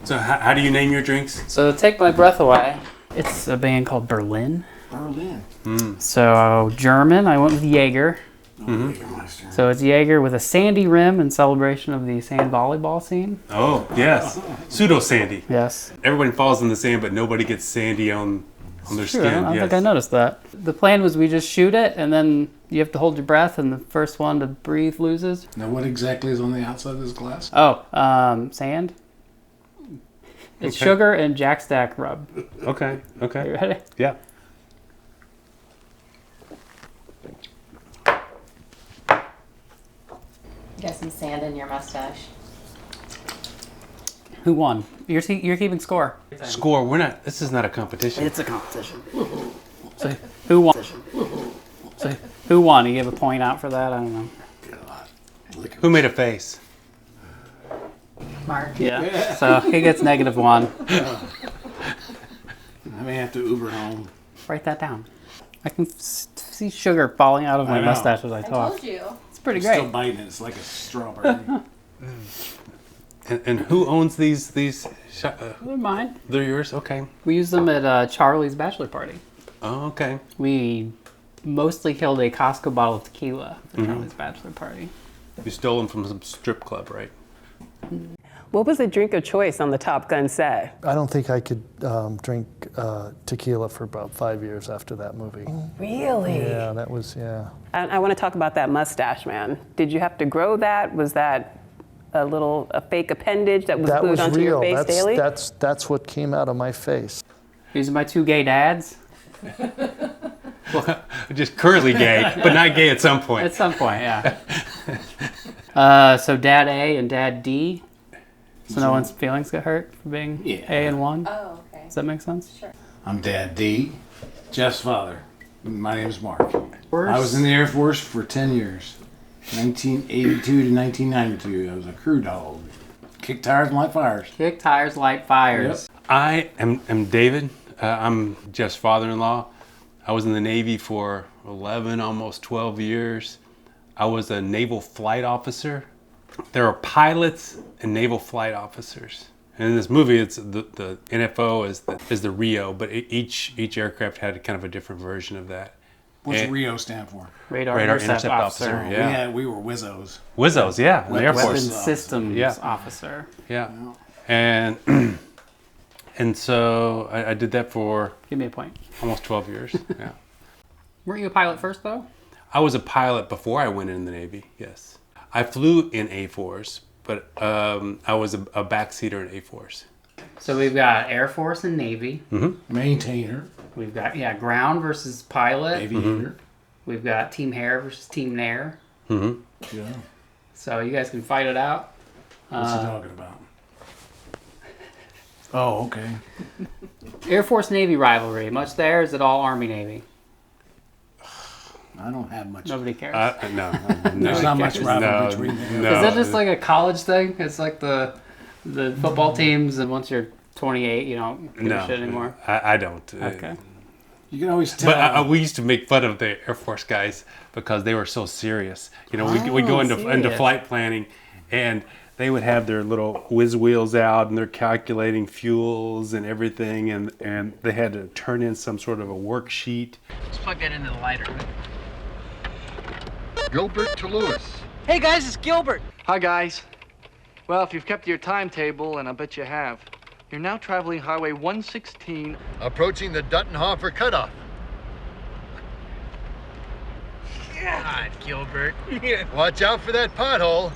So how do you name your drinks? So Take My Breath Away. It's a band called Berlin. Berlin. So German, I went with Jaeger. So it's Jaeger with a sandy rim in celebration of the sand volleyball scene. Oh, yes. Pseudo sandy. Yes. Everybody falls in the sand, but nobody gets sandy on their Sure, skin. I don't think I noticed that. The plan was we just shoot it, and then you have to hold your breath, and the first one to breathe loses. Now, what exactly is on the outside of this glass? Oh, sand. It's sugar and Jack Stack rub. Okay. You ready? Yeah. You got some sand in your mustache. Who won? You're keeping score. Score. This is not a competition. It's a competition. So who won? So who won? You give a point out for that? I don't know. Who made a face? Mark. Yeah. So he gets -1. I may have to Uber home. Write that down. I can see sugar falling out of my mustache as I I talk. told you. It's pretty I'm great. still biting it. It's like a strawberry. And who owns these? They're mine. They're yours? Okay. We use them at Charlie's bachelor party. Oh, okay. We mostly killed a Costco bottle of tequila for Charlie's bachelor party. You stole them from some strip club, right? What was the drink of choice on the Top Gun set? I don't think I could drink tequila for about 5 years after that movie. Really? Yeah, that was, yeah. I want to talk about that mustache, man. Did you have to grow that? Was that a fake appendage that was That glued was onto real. your face daily? That's what came out of my face. These are my two gay dads. Just currently gay, but not gay at some point. At some point, yeah. So Dad A and Dad D. So no one's feelings get hurt for being A and 1? Oh, okay. Does that make sense? Sure. I'm Dad D, Jeff's father. My name is Mark. Worse. I was in the Air Force for 10 years. 1982 to 1992. I was a crew dog. Kick tires and light fires. Kick tires, light fires. Yep. I am David. I'm Jeff's father-in-law. I was in the Navy for 11, almost 12 years. I was a naval flight officer. There are pilots and naval flight officers. And in this movie, it's the NFO is the Rio, but each aircraft had kind of a different version of that. What's RIO stand for? Radar intercept officer. Yeah. We were WIZZOs. WIZZOs, yeah, in the Air Weapons Force. systems officer. Yeah. And so I did that for Give me a point. almost 12 years. Yeah. Weren't you a pilot first, though? I was a pilot before I went in the Navy, yes. I flew in A4s, but I was a backseater in A4s. So we've got Air Force and Navy. Maintainer. We've got, ground versus pilot. Aviator. We've got Team Hair versus Team Nair. Yeah. So you guys can fight it out. What's he talking about? Oh, okay. Air Force Navy rivalry. Much there? Is it all Army Navy? I don't have much. Nobody cares. No. There's not much rivalry No, between them. no. Is that just like a college thing? It's like the football teams, and once you're 28, you don't give a shit anymore. I don't. Okay. You can always tell. But we used to make fun of the Air Force guys because they were so serious. You know, we'd go into serious. flight planning, and they would have their little whiz wheels out, and they're calculating fuels and everything, and they had to turn in some sort of a worksheet. Let's plug that into the lighter. Gilbert to Lewis. Hey guys, it's Gilbert. Hi guys. Well, if you've kept your timetable, and I bet you have, you're now traveling Highway 116. Approaching the Duttenhofer cutoff. God, Gilbert. Watch out for that pothole.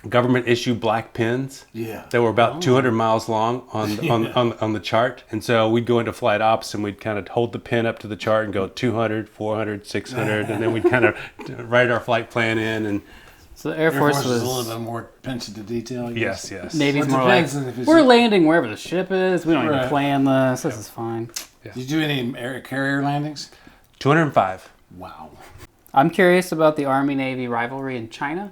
Government issued black pins. Yeah. They were about 200 miles long on the chart. And so we'd go into flight ops and we'd kind of hold the pin up to the chart and go 200, 400, 600. And then we'd kind of write our flight plan in. And So the Air Force was a little bit more attention to detail. I guess. yes. Navy's Well, it more like, depends if it's- we're landing wherever the ship is. We don't even Right. plan this. This is fine. Did you do any air carrier landings? 205. Wow. I'm curious about the Army-Navy rivalry in China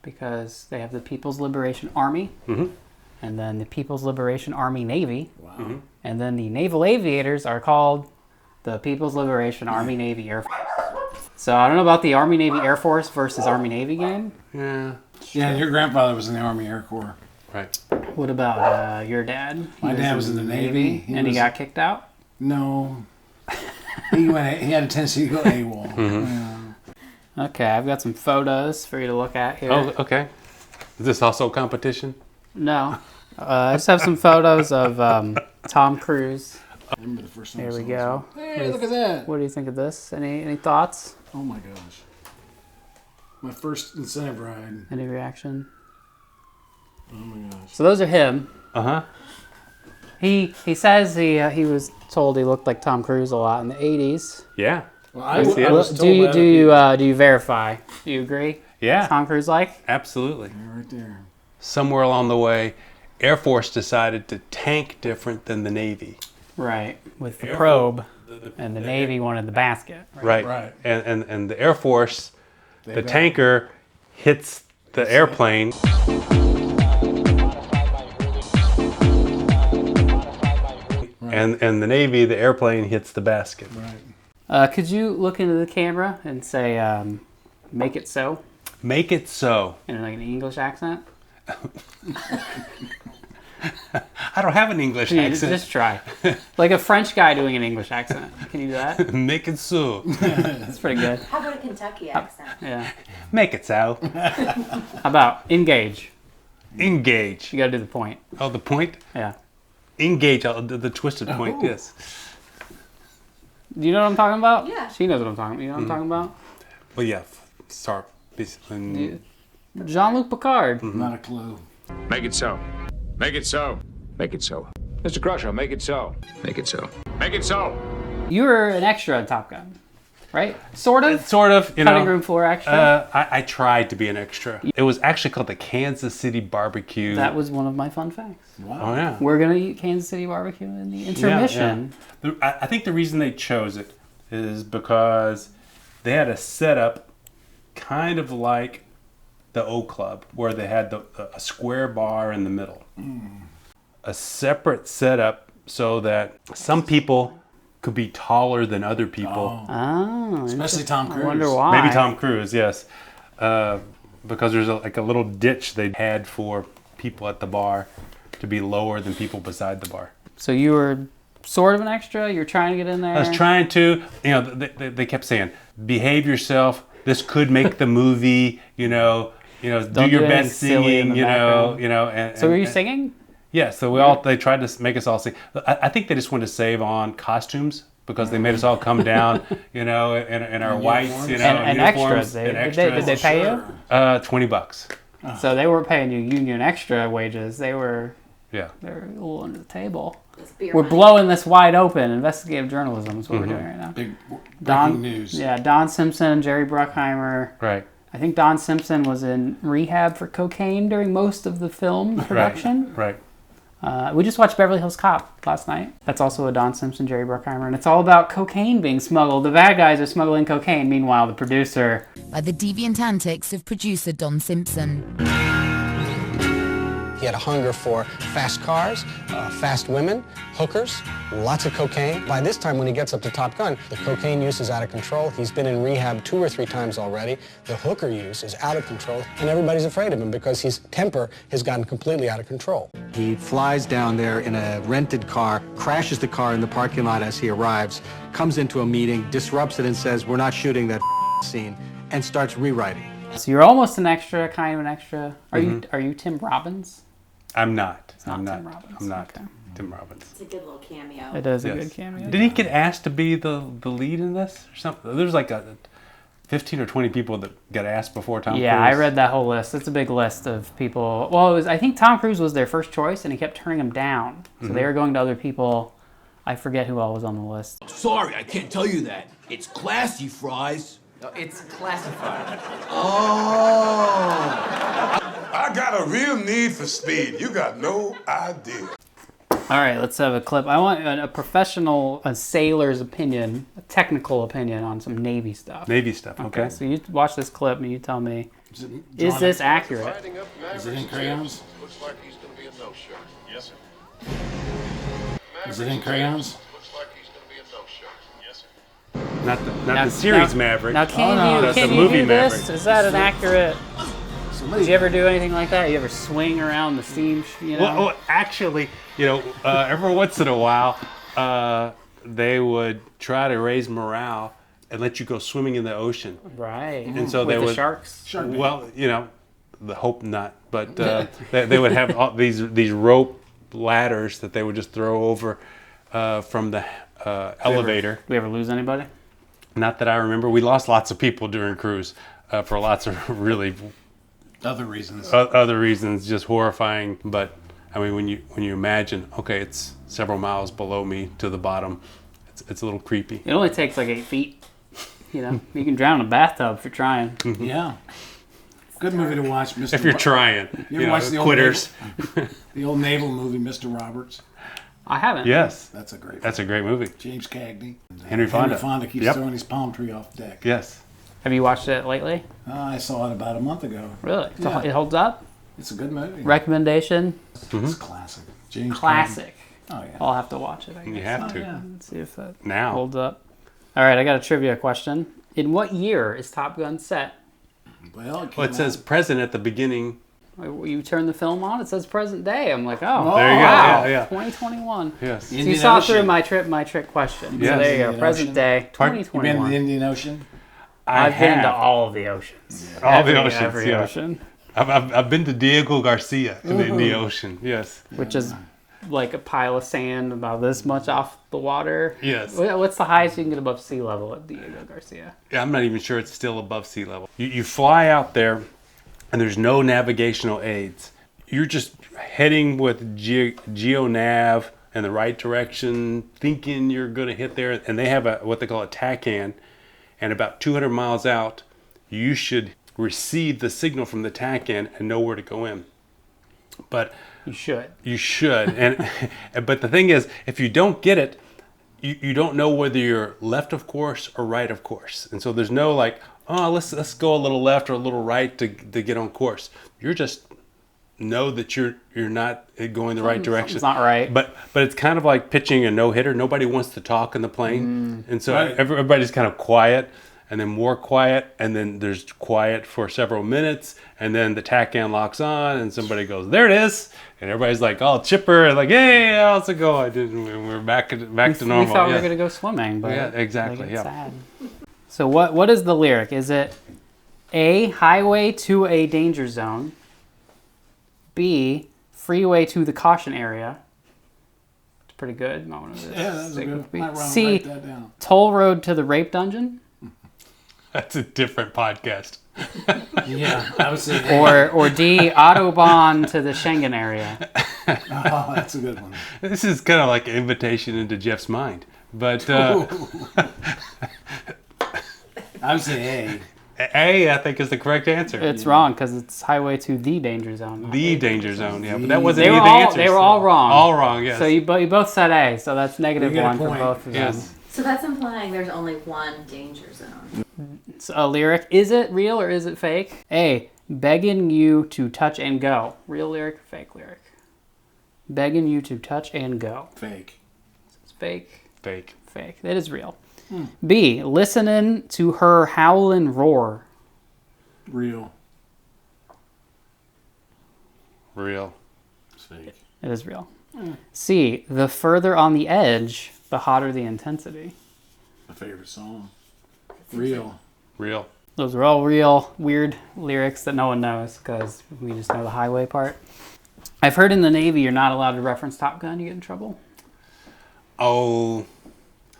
because they have the People's Liberation Army and then the People's Liberation Army Navy. Wow. And then the Naval Aviators are called the People's Liberation Army Navy Air Force. So I don't know about the Army Navy Air Force versus Army Navy game. Yeah. Yeah, your grandfather was in the Army Air Corps. Right. What about your dad? My dad was in the Navy. And he got kicked out? No. He had a tendency to go AWOL. Mm-hmm. Okay, I've got some photos for you to look at here. Oh, okay. Is this also a competition? No. I just have some photos of Tom Cruise. I remember the first time Here I we saw go. this. Hey, look at that. What do you think of this? Any thoughts? Oh my gosh. My first incentive ride. Any reaction? Oh my gosh. So those are him. Uh-huh. He says he was told he looked like Tom Cruise a lot in the 80s. Yeah. Well, I see it. was Do told you by do you do you verify? Do you agree? Yeah. Tom Cruise like? Absolutely. Yeah, right there. Somewhere along the way, Air Force decided to tank different than the Navy. Right. With the Air probe, the- and the Navy wanted the basket. Right. Right. And the Air Force, They the got- tanker hits the airplane. And the Navy, the airplane hits the basket. Right. Could you look into the camera and say, "Make it so," Make it so. in like an English accent? I don't have an English accent. Just try. Like a French guy doing an English accent. Can you do that? Make it so. That's pretty good. How about a Kentucky accent? Yeah. Make it so. How about engage? Engage. You gotta do the point. Oh, the point? Yeah. Engage. The twisted point, Oh. yes. Do you know what I'm talking about? Yeah. She knows what I'm talking about. You know what I'm talking about? Well, yeah. Start. Jean-Luc Picard. Not a clue. Make it so. Make it so. Make it so. Mr. Crusher, make it so. Make it so. Make it so. You were an extra on Top Gun, right? Sort of? Sort of, you Cutting know. room floor extra? I tried to be an extra. It was actually called the Kansas City Barbecue. That was one of my fun facts. Oh, yeah. We're going to eat Kansas City barbecue in the intermission. Yeah. I think the reason they chose it is because they had a setup kind of like the O Club, where they had a square bar in the middle. A separate setup so that some people could be taller than other people. Oh. Especially Tom Cruise. I wonder why. Maybe Tom Cruise, yes. Because there's like a little ditch they had for people at the bar to be lower than people beside the bar. So you were sort of an extra? You were trying to get in there? I was trying to, you know, they kept saying, behave yourself. This could make the movie, do Don't your do anything best silly in singing, the background. And, So were you singing? Yeah, so they tried to make us all sing. I think they just wanted to save on costumes because they made us all come down, in our whites, And uniforms. extras. Did they pay you? $20. So they weren't paying you union extra wages. They were Yeah. a little under the table. It's beer We're money. blowing this wide open. Investigative journalism is what we're doing right now. Big breaking Don, news. Yeah, Don Simpson, Jerry Bruckheimer. Right. I think Don Simpson was in rehab for cocaine during most of the film production. Right. We just watched Beverly Hills Cop last night. That's also a Don Simpson, Jerry Bruckheimer, and it's all about cocaine being smuggled. The bad guys are smuggling cocaine. Meanwhile, the producer... By the deviant antics of producer Don Simpson. He had a hunger for fast cars, fast women, hookers, lots of cocaine. By this time, when he gets up to Top Gun, the cocaine use is out of control. He's been in rehab 2 or 3 times already. The hooker use is out of control, and everybody's afraid of him because his temper has gotten completely out of control. He flies down there in a rented car, crashes the car in the parking lot as he arrives, comes into a meeting, disrupts it and says, "We're not shooting that scene," and starts rewriting. So you're almost an extra, kind of an extra. Are you Tim Robbins? I'm not. Tim Robbins. I'm not Okay. Tim Robbins. It's a good little cameo. It is a Yes. good cameo. Did he get asked to be the lead in this or something? There's like 15 or 20 people that got asked before Tom Cruise. Yeah, I read that whole list. It's a big list of people. Well, I think Tom Cruise was their first choice, and he kept turning him down. So they were going to other people. I forget who all was on the list. Sorry, I can't tell you that. It's classy, Fries. No, it's classified. Oh. I got a real need for speed. You got no idea. All right, let's have a clip. I want a professional, a sailor's opinion, a technical opinion on some Navy stuff. Navy stuff, okay. So you watch this clip and you tell me, is this accurate? Is it in crayons? Looks like he's going to be a no-show. Yes, sir. Is it in crayons? Looks like he's going to be a no-show. Yes, sir. Not the series Maverick. Now, can that's you the movie do this? Maverick. Is that an accurate? Did you ever do anything like that? You ever swing around the steam? Well, actually, every once in a while, they would try to raise morale and let you go swimming in the ocean. Right. And so With they the would. sharks. Well, the hope not, but they would have all these rope ladders that they would just throw over from the elevator. Do we ever lose anybody? Not that I remember. We lost lots of people during cruise for lots of really other reasons. Other reasons, just horrifying. But I mean, when you imagine, okay, it's several miles below me to the bottom, it's a little creepy. It only takes like 8 feet. You can drown in a bathtub if you're trying. Mm-hmm. Yeah. Good movie to watch, Mr. If you're trying. You ever watch the Quitters. The old naval movie, Mr. Roberts? I haven't. Yes. That's a great movie. James Cagney. Henry Fonda. Henry Fonda keeps throwing his palm tree off the deck. Yes. Have you watched it lately? I saw it about a month ago. Really? Yeah. It holds up? It's a good movie. Recommendation? It's classic. James Classic. Cagney. Oh, yeah. I'll have to watch it, I guess. You have to. Yeah. Let's see if that now holds up. All right, I got a trivia question. In what year is Top Gun set? Well, it says present at the beginning. You turn the film on, it says present day. I'm like, oh, there you go. Wow, Yeah. 2021. Yes. So you saw through my trick question. Yes. So there you go. Present day, 2021. You been to the Indian Ocean? I've been to all of the oceans. Yeah. All the oceans. Every ocean. I've been to Diego Garcia in the ocean. Yes. Which is like a pile of sand about this much off the water. Yes. What's the highest you can get above sea level at Diego Garcia? Yeah, I'm not even sure it's still above sea level. You fly out there, and there's no navigational aids. You're just heading with GeoNav in the right direction, thinking you're going to hit there. And they have what they call a TACAN. And about 200 miles out, you should receive the signal from the TACAN and know where to go in. But you should. You should. But the thing is, if you don't get it, you don't know whether you're left of course or right of course. And so there's no like, oh, let's go a little left or a little right to get on course. You're just know that you're not going the right direction. It's not right. But it's kind of like pitching a no-hitter. Nobody wants to talk in the plane. And so everybody's kind of quiet, and then more quiet, and then there's quiet for several minutes, and then the TACAN locks on, and somebody goes, there it is. And everybody's like all chipper, and like, hey, how's it going? We're back to normal. We thought we were going to go swimming, but yeah, exactly. it's sad. So what is the lyric? Is it A, highway to a danger zone, B, freeway to the caution area? It's pretty good. Yeah, that's a good. C, write that down. toll road to the rape dungeon? That's a different podcast. Yeah, I would say. Or D, Autobahn to the Schengen area. Oh, that's a good one. This is kind of like an invitation into Jeff's mind. But I would say A. A, I think, is the correct answer. It's wrong because it's highway to the danger zone. The danger zone, yeah. But that wasn't They any were of the all answers. they were all wrong. All wrong, yes. So you both said A, so that's negative You get a one for point. both of them. Yes. So that's implying there's only one danger zone. It's a lyric. Is it real or is it fake? A, begging you to touch and go. Real lyric or fake lyric? Begging you to touch and go. Fake. It's fake. Fake. Fake. It is real. B, listening to her howl and roar. Real. Real. It's fake. It is real. C, the further on the edge, the hotter the intensity. My favorite song. Real. Real. Those are all real, weird lyrics that no one knows because we just know the highway part. I've heard in the Navy you're not allowed to reference Top Gun. You get in trouble. Oh.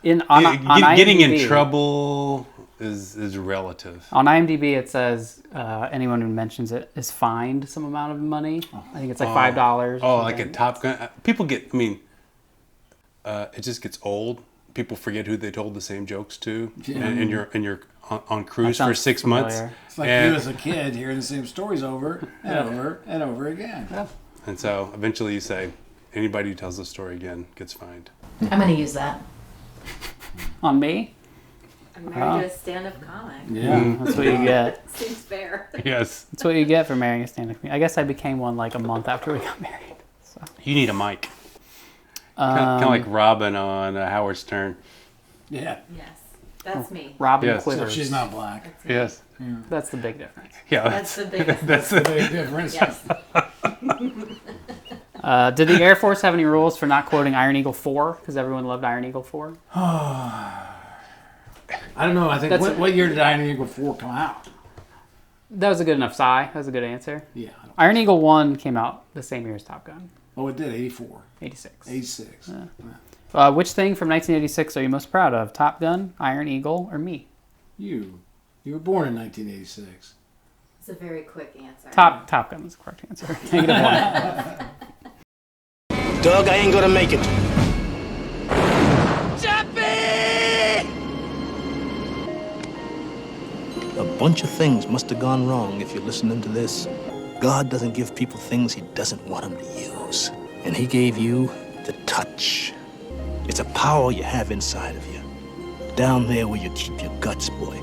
On getting in IMDb, trouble is relative. On IMDb, it says anyone who mentions it is fined some amount of money. I think it's like $5. Oh, like a Top Gun. People get. I mean, it just gets old. People forget who they told the same jokes to, and you're on cruise for 6 months. It's like you as a kid hearing the same stories over and over and over again. Yeah. And so eventually you say, anybody who tells the story again gets fined. I'm going to use that. On me? I'm married to a stand-up comic. Yeah, that's what you get. Seems fair. Yes. That's what you get for marrying a stand-up comedian. I guess I became one like a month after we got married. So. You need a mic. Kind of like Robin on Howard Stern. Yeah. Yes. That's me. Robin Yes. So Quivers. she's not black. Yes. That's the big difference. Yeah. That's the biggest. That's The big difference. Yes. Did the Air Force have any rules for not quoting Iron Eagle 4? Because everyone loved Iron Eagle 4. I don't know. I think That's what year did Iron Eagle 4 come out? That was a good enough sigh. That was a good answer. Yeah. Iron Eagle 1 came out the same year as Top Gun. Oh, it did. 84. 86. 86. Which thing from 1986 are you most proud of? Top Gun, Iron Eagle, or me? You were born in 1986. It's a very quick answer. Top Gun was the correct answer. -1. Doug, I ain't gonna make it. A bunch of things must have gone wrong if you're listening to this. God doesn't give people things he doesn't want them to use. And he gave you the touch. It's a power you have inside of you. Down there where you keep your guts, boy.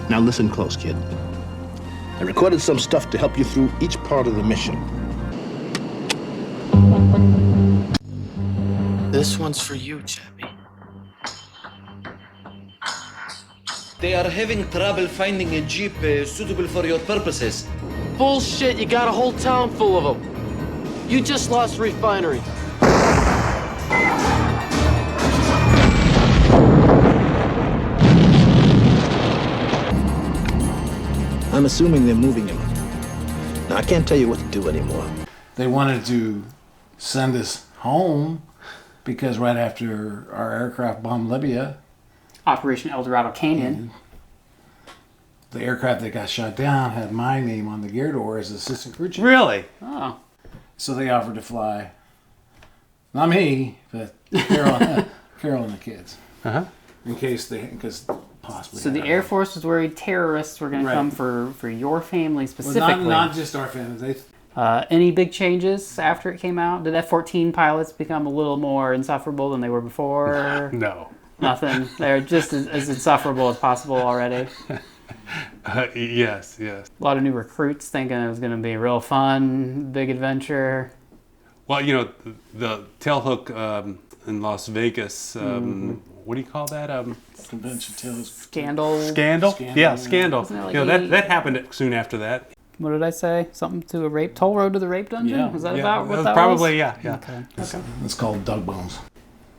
Now listen close, kid. I recorded some stuff to help you through each part of the mission. This one's for you, Chappie. They are having trouble finding a jeep suitable for your purposes. Bullshit, you got a whole town full of them. You just lost refinery. I'm assuming they're moving him. Now, I can't tell you what to do anymore. They wanted to send us home because right after our aircraft bombed Libya, Operation El Dorado Canyon. the aircraft that got shot down had my name on the gear door as assistant crew chief. Really? Oh. So they offered to fly, not me, but Carol and the kids. Uh-huh. Because possibly. So the Air Force was worried terrorists were going to come for your family specifically. Well, not just our family. Any big changes after it came out? Did F-14 pilots become a little more insufferable than they were before? No. Nothing. They're just as insufferable as possible already. Yes. A lot of new recruits thinking it was going to be real fun, big adventure. Well, the tailhook in Las Vegas, what do you call that? Convention tailhook. Scandal? Yeah, scandal. Wasn't it like That happened soon after that. What did I say? Something to a rape? Toll Road to the Rape Dungeon? Yeah. Was that Yeah, about what that probably, was? yeah. Okay. It's called Dug Bones.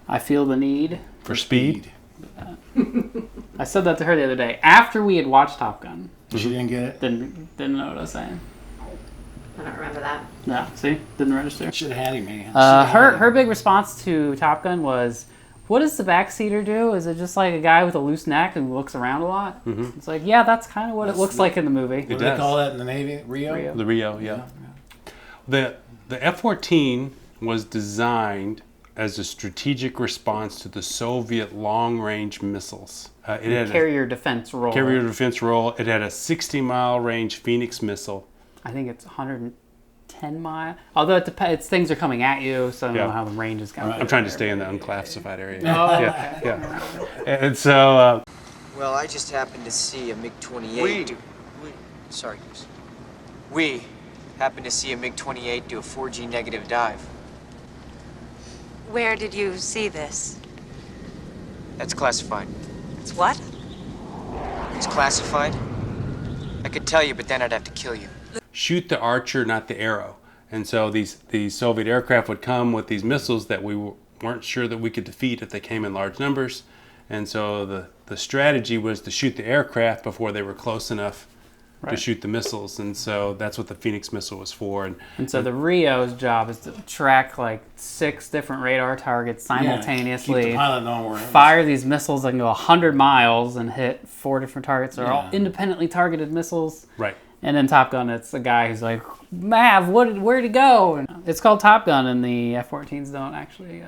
I feel the need. For speed? I said that to her the other day. After we had watched Top Gun. She didn't get it? Didn't know what I was saying. I don't remember that. No, see? Didn't register. Should have had him, man. Her big response to Top Gun was, what does the backseater do? Is it just like a guy with a loose neck and looks around a lot? Mm-hmm. It's like, yeah, that's kind of what it looks like in the movie. What do they call that in the Navy? Rio? The Rio, yeah. The F-14 was designed as a strategic response to the Soviet long-range missiles. It had carrier defense role. Carrier defense role. It had a 60-mile range Phoenix missile. I think it's 110 mile. Although it depends, things are coming at you, so I don't know how the range is going. I'm trying to stay in the unclassified area. Oh, yeah. And so. Well, I just happened to see a MiG-28. Sorry, Goose. We happened to see a MiG-28 do a 4G negative dive. Where did you see this? That's classified. It's what? It's classified. I could tell you, but then I'd have to kill you. Shoot the Archer, not the Arrow. And so these Soviet aircraft would come with these missiles that we weren't sure that we could defeat if they came in large numbers. And so the strategy was to shoot the aircraft before they were close enough to shoot the missiles. And so that's what the Phoenix missile was for. And so the Rio's job is to track like 6 different radar targets simultaneously. Keep the pilot knowing where fire these missiles that can go 100 miles and hit 4 different targets. They're all independently targeted missiles. Right. And then Top Gun, it's the guy who's like, Mav, where'd he go? And it's called Top Gun, and the F-14s don't actually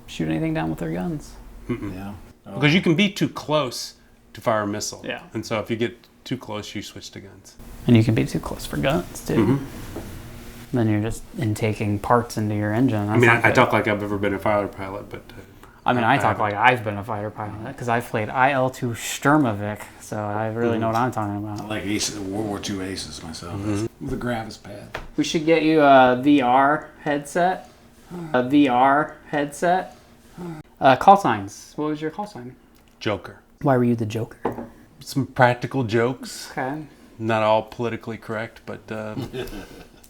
shoot anything down with their guns. Yeah. Because you can be too close to fire a missile. Yeah. And so if you get too close, you switch to guns. And you can be too close for guns, too. Mm-hmm. Then you're just intaking parts into your engine. I mean, I talk like I've ever been a fighter pilot, but... I talk like I've been a fighter pilot, because I've played IL-2 Sturmovik, so I really know what I'm talking about. I like World War II aces myself. Mm-hmm. The Gravis pad. We should get you a VR headset. Call signs. What was your call sign? Joker. Why were you the Joker? Some practical jokes. Okay. Not all politically correct, but...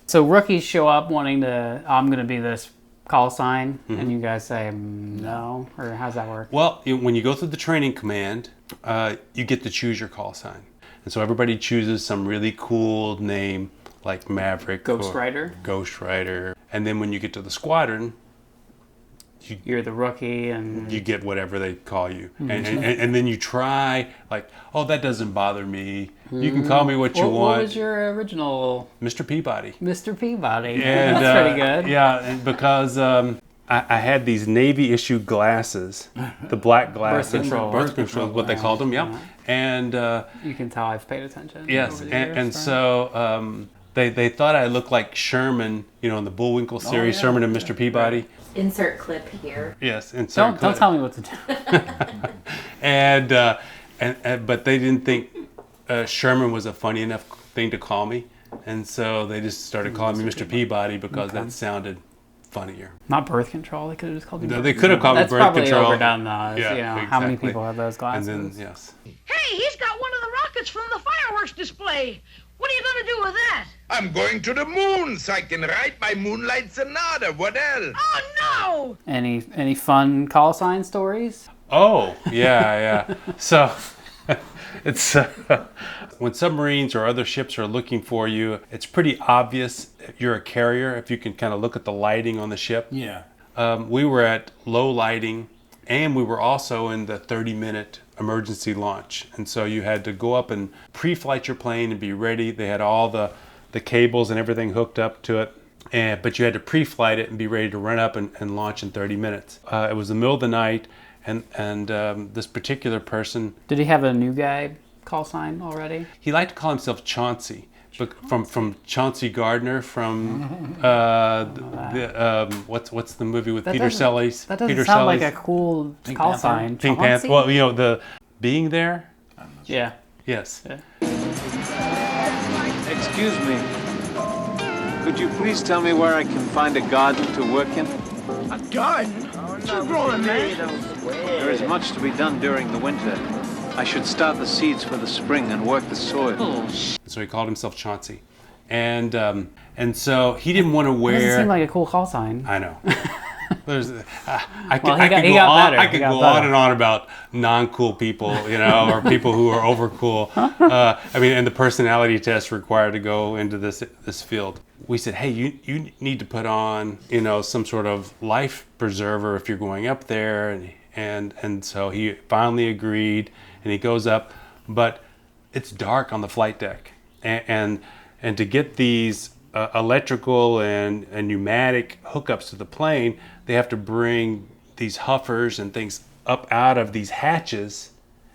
So rookies show up wanting to, I'm going to be this call sign, and you guys say no? Or how's that work? Well, when you go through the training command, you get to choose your call sign. And so everybody chooses some really cool name, like Maverick. Ghost Rider. Ghost Rider. And then when you get to the squadron, you're the rookie, and you get whatever they call you. And then you try, like, oh, that doesn't bother me. You can call me what you want. What was your original? Mr. Peabody. Mr. Peabody. And, that's pretty good. Yeah, and because I had these Navy issue glasses, the black glasses. Birth control, what they called them, yeah. And you can tell I've paid attention. Yes, and so they thought I looked like Sherman, in the Bullwinkle series, Sherman and Mr. Peabody. Insert clip here. Yes, insert clip. Don't tell me what to do. and but they didn't think Sherman was a funny enough thing to call me, and so they just started calling me Mr. Peabody because that sounded funnier. Not birth control. They could have just called you. No, they could have called me birth control. That's probably overdone, though. Yeah, Exactly. How many people have those glasses? And then yes. Hey, he's got one of the rockets from the fireworks display. What are you going to do with that? I'm going to the moon so I can write my Moonlight Sonata. What else? Oh, no! Any fun call sign stories? Oh, yeah. So it's when submarines or other ships are looking for you, it's pretty obvious if you're a carrier if you can kind of look at the lighting on the ship. Yeah. We were at low lighting, and we were also in the 30-minute emergency launch. And so you had to go up and pre-flight your plane and be ready. They had all the cables and everything hooked up to it. But you had to pre-flight it and be ready to run up and launch in 30 minutes. It was the middle of the night, and this particular person... Did he have a new guy call sign already? He liked to call himself Chauncey, from Chauncey Gardner from what's the movie with Peter Sellers? That doesn't sound like a cool call sign. Pink Panther. Well, the being there. Yeah. Yes. Yeah. Excuse me. Could you please tell me where I can find a garden to work in? A garden? You're growing, man. There is much to be done during the winter. I should start the seeds for the spring and work the soil. So he called himself Chauncey, and so he didn't want to wear. Doesn't seem like a cool call sign. I know. I could go on and on about non-cool people, or people who are overcool. And the personality test required to go into this field. We said, hey, you need to put on, some sort of life preserver if you're going up there, and so he finally agreed, and he goes up, but it's dark on the flight deck, and to get these electrical and pneumatic hookups to the plane, they have to bring these huffers and things up out of these hatches,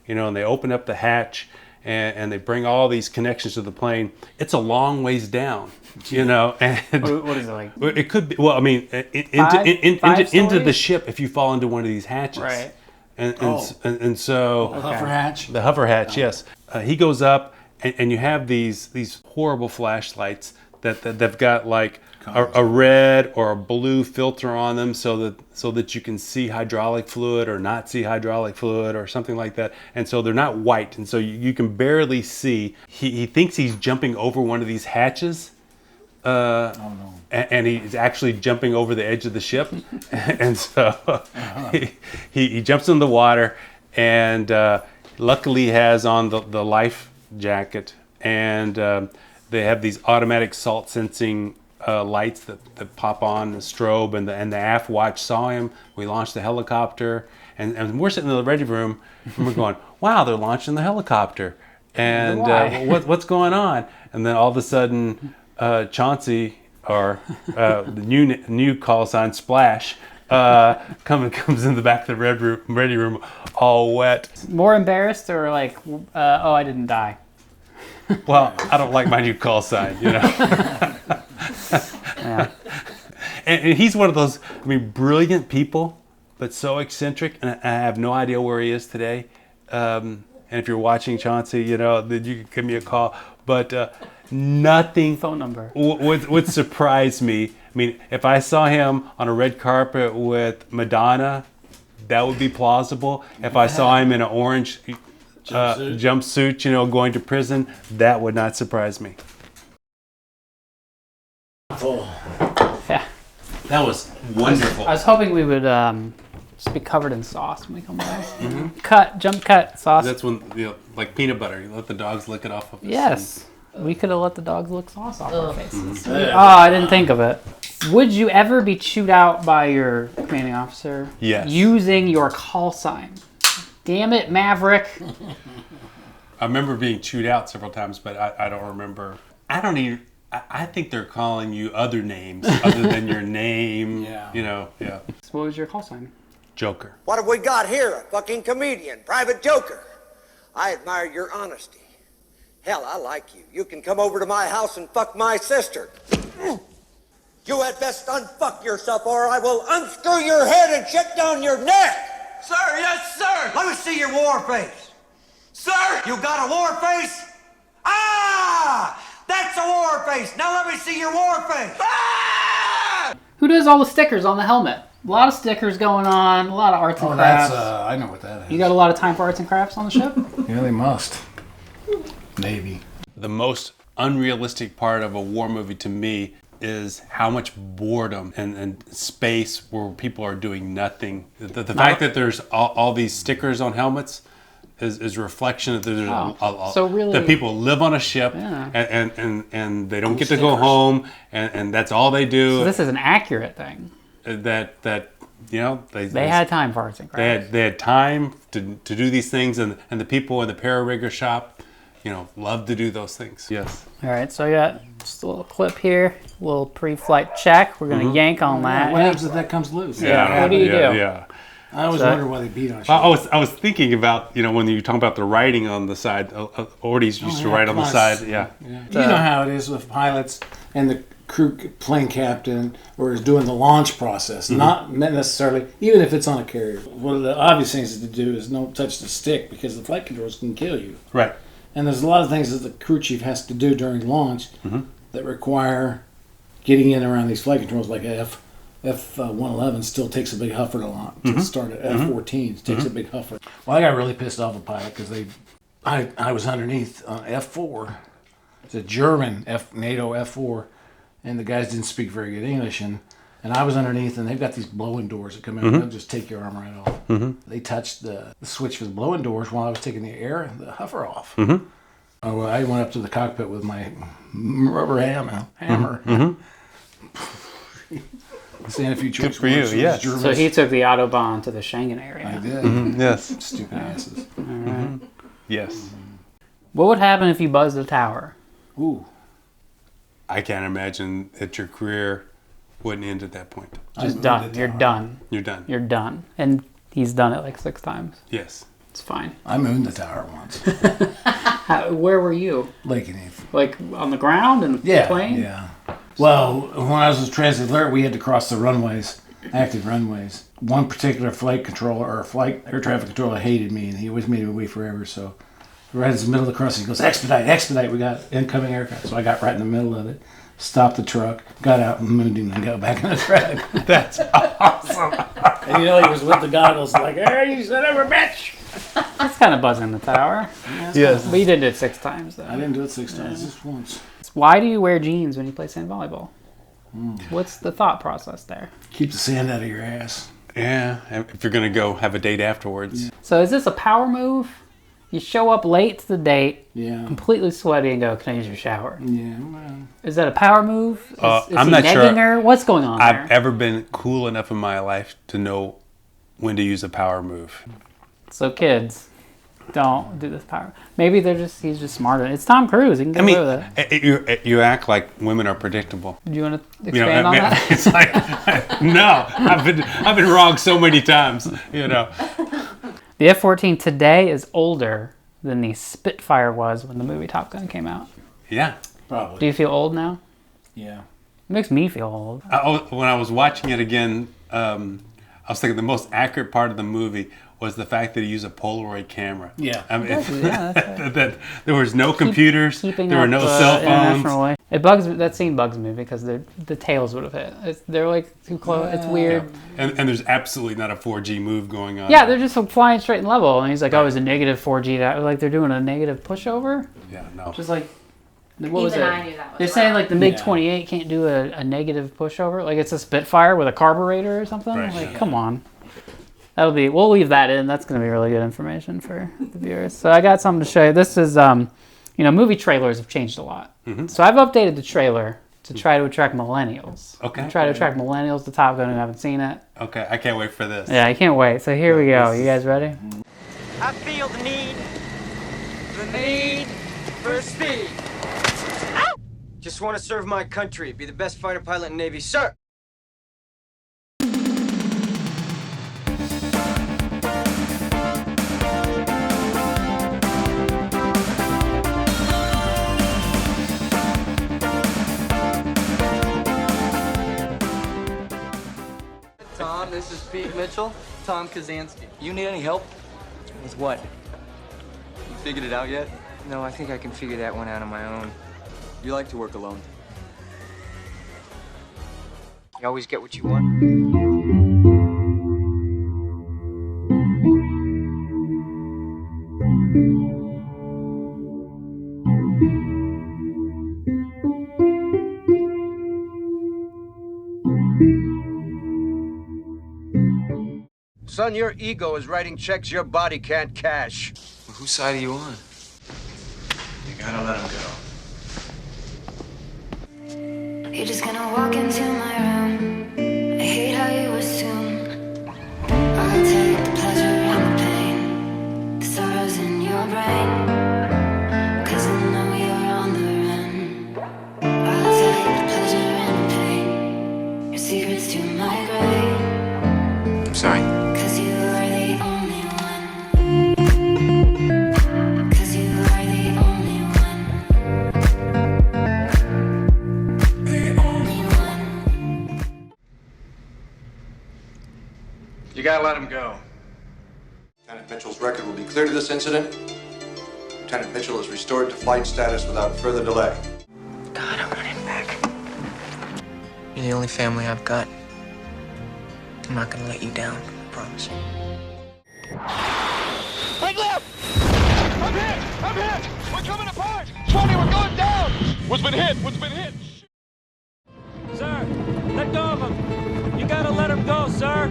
and they open up the hatch and they bring all these connections to the plane. It's a long ways down, And what is it like? It could be. Well, I mean, into the ship if you fall into one of these hatches. Right. And so the hover hatch. The hover hatch, yes. He goes up, and you have these horrible flashlights that they've got like a red or a blue filter on them, so that you can see hydraulic fluid or not see hydraulic fluid or something like that. And so they're not white, and so you can barely see. He thinks he's jumping over one of these hatches. And he's actually jumping over the edge of the ship, and so he jumps in the water, and luckily he has on the life jacket, and they have these automatic salt sensing lights that pop on, the strobe, and the aft watch saw him. We launched the helicopter, and we're sitting in the ready room, and we're going, wow, they're launching the helicopter, and what's going on? And then all of a sudden, Chauncey, or the new call sign Splash, comes in the back of the ready room, all wet. More embarrassed, or like, oh, I didn't die. Well, I don't like my new call sign, Yeah. And he's one of those, brilliant people, but so eccentric, and I have no idea where he is today. And if you're watching, Chauncey, then you can give me a call. But nothing phone number would surprise me. If I saw him on a red carpet with Madonna that would be plausible. If I saw him in an orange jumpsuit, you know, going to prison, that would not surprise me. Yeah. That was wonderful. I was hoping we would just be covered in sauce when we come back. Jump cut sauce. That's when, you know, like peanut butter, you let the dogs lick it off of us. Yes. We could have let the dogs lick sauce off our faces. Oh, I didn't think of it. Would you ever be chewed out by your commanding officer? Yes. Using your call sign? Damn it, Maverick. I remember being chewed out several times, but I don't remember. I think they're calling you other names other than your name. Yeah. You know, yeah. So what was your call sign? Joker. What have we got here? A fucking comedian, private joker. I admire your honesty. Hell, I like you. You can come over to my house and fuck my sister. You had best unfuck yourself or I will unscrew your head and shit down your neck. Sir, yes, sir. Let me see your war face. Sir! You got a war face? Ah! That's a war face. Now let me see your war face. Ah! Who does all the stickers on the helmet? A lot of stickers going on, a lot of arts and crafts. I know what that is. You got a lot of time for arts and crafts on the ship? Yeah, they must. Navy. The most unrealistic part of a war movie to me is how much boredom and space where people are doing nothing. The fact that there's all these stickers on helmets is a reflection that there's that people live on a ship and they don't get to go home and that's all they do. So this is an accurate thing. That you know they had time for arts and crafts. They had time to do these things and the people in the para-rigger shop, you know, love to do those things. Yes. All right, so I got just a little clip here, a little pre-flight check. We're gonna yank on that. What happens if that comes loose? Yeah. What do you do? Yeah. I always wonder why they beat on shit. I was thinking about, you know, when you talk about the writing on the side, Ortiz used to write on the side. Yeah. You know how it is with pilots and the crew plane captain or is doing the launch process, not necessarily, even if it's on a carrier. One of the obvious things to do is don't touch the stick because the flight controls can kill you. Right. And there's a lot of things that the crew chief has to do during launch that require getting in around these flight controls, like F-111 still takes a big huffer to start at F-14 takes a big huffer. Well, I got really pissed off a pilot because I was underneath F-4. It's a German NATO F-4, and the guys didn't speak very good English, and I was underneath, and they've got these blowing doors that come in and they'll just take your arm right off. They touched the switch for the blowing doors while I was taking the huffer off. Oh, well, I went up to the cockpit with my rubber hammer. Saying a few good for you, yes. So he took the Autobahn to the Schengen area. I did. Yes. Stupid asses. All right. Yes. What would happen if you buzzed the tower? Ooh. I can't imagine that your career wouldn't end at that point. Just done. You're done. You're done. You're done. And he's done it like 6 times. Yes. It's fine. I mooned the tower once. Where were you? Lake and Eve. Like on the ground in the plane? Yeah. Well, when I was with Transit Alert, we had to cross the runways, active runways. One particular flight controller or air traffic controller hated me, and he always made me wait forever. So, right in the middle of the crossing, he goes, "Expedite! We got incoming aircraft." So I got right in the middle of it, stopped the truck, got out and mooned him, and got back in the track. That's awesome. And you know he was with the goggles, like, "Hey, you son of a bitch!" That's kind of buzzing the tower. Yes. But you didn't do it 6 times, though. I didn't do it 6 times, just once. Why do you wear jeans when you play sand volleyball? What's the thought process there? Keep the sand out of your ass. Yeah, if you're going to go have a date afterwards. So is this a power move? You show up late to the date, completely sweaty, and go, "Can I use your shower?" Yeah, well. Is that a power move? Is I'm he not negging sure her? What's going on I've there? ever been cool enough in my life to know when to use a power move. So kids, don't do this power. Maybe he's just smarter. It's Tom Cruise. He can get away with it. You act like women are predictable. Do you want to expand on that? It's like, no, I've been wrong so many times, you know. The F-14 today is older than the Spitfire was when the movie Top Gun came out. Yeah. Probably. Do you feel old now? Yeah. It makes me feel old. When I was watching it again, I was thinking the most accurate part of the movie was the fact that he used a Polaroid camera. Yeah. I mean, Yeah, that's right. that there was no computers, Keeping there were up, no cell phones. internationally. It bugs me. That scene bugs me because the tails would have hit. They're like too close. It's weird. Yeah. And there's absolutely not a 4G move going on. Yeah, they're just flying straight and level. And he's like, oh, it's a negative 4G. Like they're doing a negative pushover. Yeah, no. Just like, what was it? Even I knew that was They're saying like the MiG Yeah. 28 can't do a negative pushover. Like it's a Spitfire with a carburetor or something. Right, Like, yeah. come on. We'll leave that in. That's going to be really good information for the viewers. So I got something to show you. This is, movie trailers have changed a lot. Mm-hmm. So I've updated the trailer to try to attract millennials. Okay. Try to attract millennials to Top Gun who haven't seen it. Okay, I can't wait for this. Yeah, I can't wait. So here we go. You guys ready? I feel the need for speed. Just want to serve my country, be the best fighter pilot in the Navy, sir. Tom, this is Pete Mitchell. Tom Kazansky. You need any help? With what? You figured it out yet? No, I think I can figure that one out on my own. You like to work alone. You always get what you want. Son, your ego is writing checks your body can't cash. Well, whose side are you on? You gotta let him go. You're just gonna walk into my room. I hate how you assume I'll take the pleasure and the pain, the sorrows in your brain, 'cause I know you're on the run. I'll take the pleasure and the pain, your secrets to my grave. I'm sorry. 'Cause you are the only one. 'Cause you are the only one. You gotta let him go. Lieutenant Mitchell's record will be cleared of this incident. Lieutenant Mitchell is restored to flight status without further delay. God, I want him back. You're the only family I've got. I'm not gonna let you down, I promise. Right left! I'm hit! I'm hit! We're coming apart! 20, we're going down! What's been hit? What's been hit? Sir, let go of him. You gotta let him go, sir.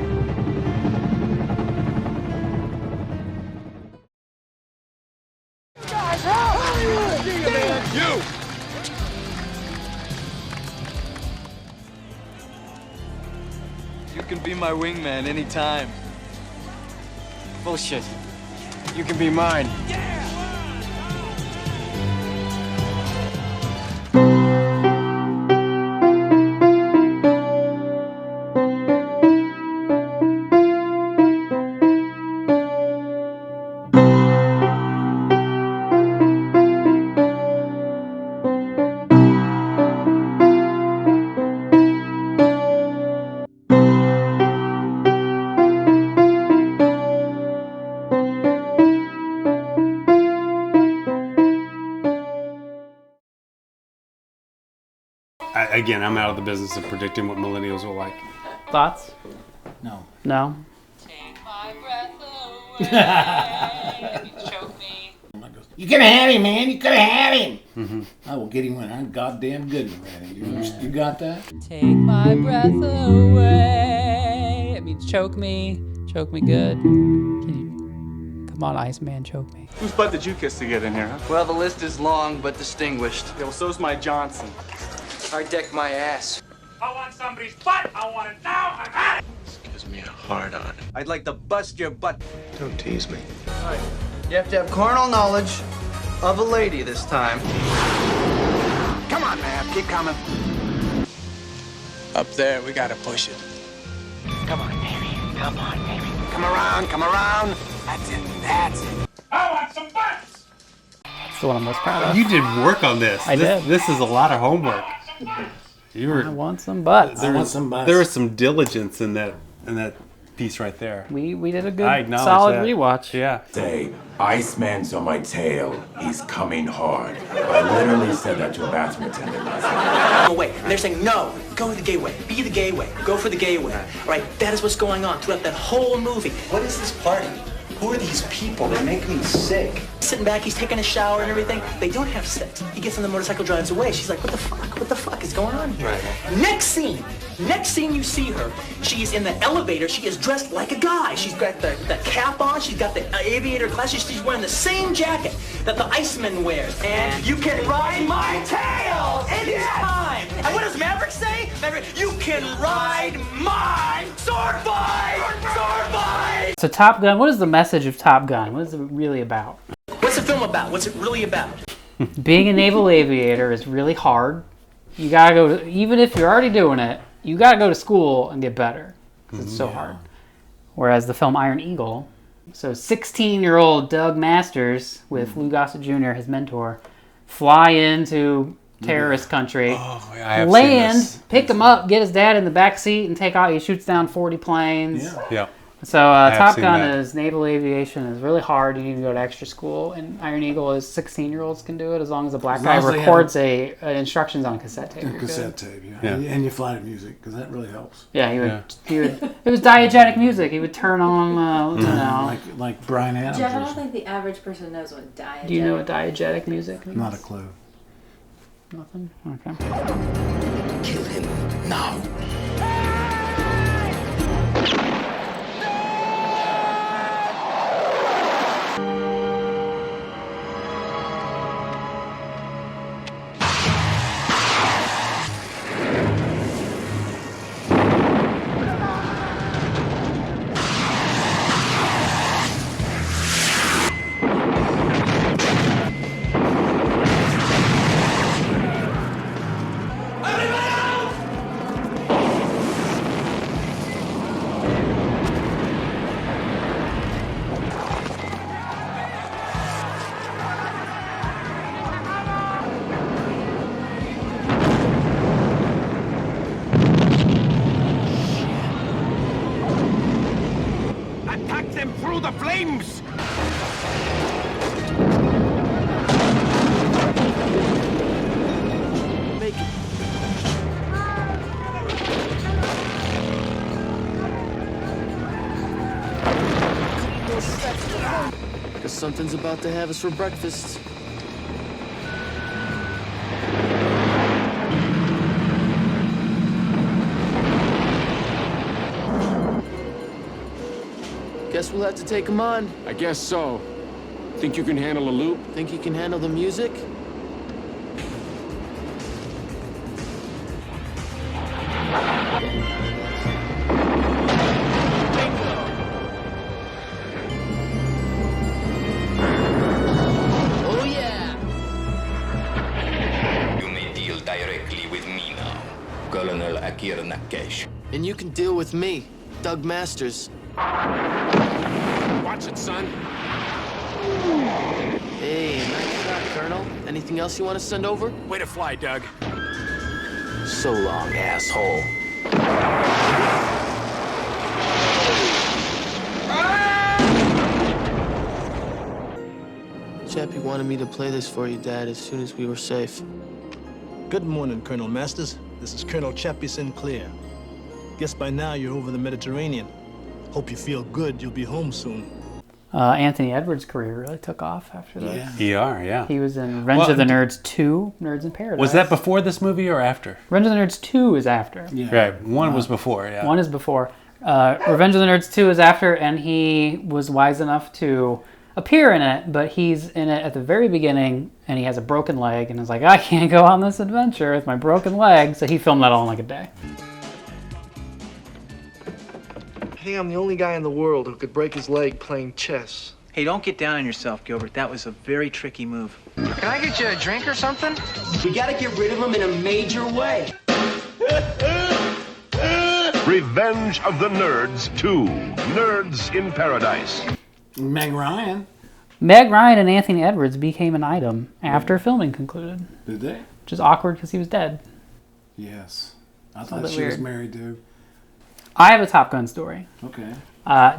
Guys, help! You! You can be my wingman anytime. Bullshit. You can be mine. Again, I'm out of the business of predicting what millennials will like. Thoughts? No. No? You could have had him, man. You could have had him. Mm-hmm. I will get him when I'm goddamn good one, man. You got that? Take my breath away. It means choke me good. Come on, Iceman, choke me. Whose butt did you kiss to get in here, huh? Well, the list is long but distinguished. Yeah, well, so's my Johnson. I deck my ass. I want somebody's butt! I want it now! I've had it! Gives me a hard on. I'd like to bust your butt. Don't tease me. All right. You have to have carnal knowledge of a lady this time. Come on, man. Keep coming. Up there, we gotta push it. Come on, baby. Come on, baby. Come around, come around. That's it, that's it. I want some butts! That's the one I'm most proud of. You did work on this. I did. This is a lot of homework. I want some butts. There was some diligence in that piece right there. We did a I good, acknowledge solid that. rewatch. Yeah. Say, Iceman's on my tail. He's coming hard. I literally said that to a bathroom attendant last night. No way. And they're saying, no, go the gay way. Be the gay way. Go for the gay way. All right, that is what's going on throughout that whole movie. What is this party? Who are these people? They make me sick. Sitting back, he's taking a shower and everything. They don't have sex. He gets on the motorcycle, drives away. She's like, what the fuck? What the fuck is going on here? Right. Next scene you see her, she is in the elevator. She is dressed like a guy. She's got the cap on. She's got the aviator glasses. She's wearing the same jacket that the Iceman wears. And you can ride my tail anytime. And what does Maverick say? Maverick, you can ride my sword fight! Sword fight! So Top Gun, what is the message of Top Gun? What is it really about? What's the film about? What's it really about? Being a naval aviator is really hard. You gotta go to, even if you're already doing it, you gotta go to school and get better because it's so hard. Whereas the film Iron Eagle, so 16-year-old Doug Masters with Lou Gossett Jr., his mentor, fly into terrorist country, land, pick him up, get his dad in the back seat, and take out. He shoots down 40 planes. Yeah. So Top Gun is naval aviation is really hard. You need to go to extra school. And Iron Eagle is 16-year-olds can do it as long as a black guy records instructions on a cassette tape. A cassette tape, yeah. And you fly to music because that really helps. Yeah, he would. It was diegetic music. He would turn on, you know, like Brian Adams. Jeff, I don't think the average person knows what diegetic. Do you know what diegetic music means? Not a clue. Nothing. Okay. Kill him now. Attack them through the flames! Make it. Guess something's about to have us for breakfast. Guess we'll have to take him on. I guess so. Think you can handle a loop? Think you can handle the music? Oh yeah! You may deal directly with me now, Colonel Akir Nakesh. And you can deal with me, Doug Masters. Watch it, son. Hey, nice shot, Colonel. Anything else you want to send over? Way to fly, Doug. So long, asshole. Chappie wanted me to play this for you, Dad, as soon as we were safe. Good morning, Colonel Masters. This is Colonel Chappie Sinclair. Guess by now you're over the Mediterranean. Hope you feel good. You'll be home soon. Anthony Edwards' career really took off after that. Yeah. He was in Revenge of the Nerds 2, Nerds in Paradise. Was that before this movie or after? Revenge of the Nerds 2 is after. Yeah. Right. One was before, yeah. One is before. Revenge of the Nerds 2 is after, and he was wise enough to appear in it, but he's in it at the very beginning, and he has a broken leg, and is like, I can't go on this adventure with my broken leg, so he filmed that all in like a day. I think I'm the only guy in the world who could break his leg playing chess. Hey, don't get down on yourself, Gilbert. That was a very tricky move. Can I get you a drink or something? We gotta get rid of him in a major way. Revenge of the Nerds 2. Nerds in Paradise. Meg Ryan. Meg Ryan and Anthony Edwards became an item after filming concluded. Did they? Which is awkward because he was dead. Yes. I thought she was married to I have a Top Gun story. Okay.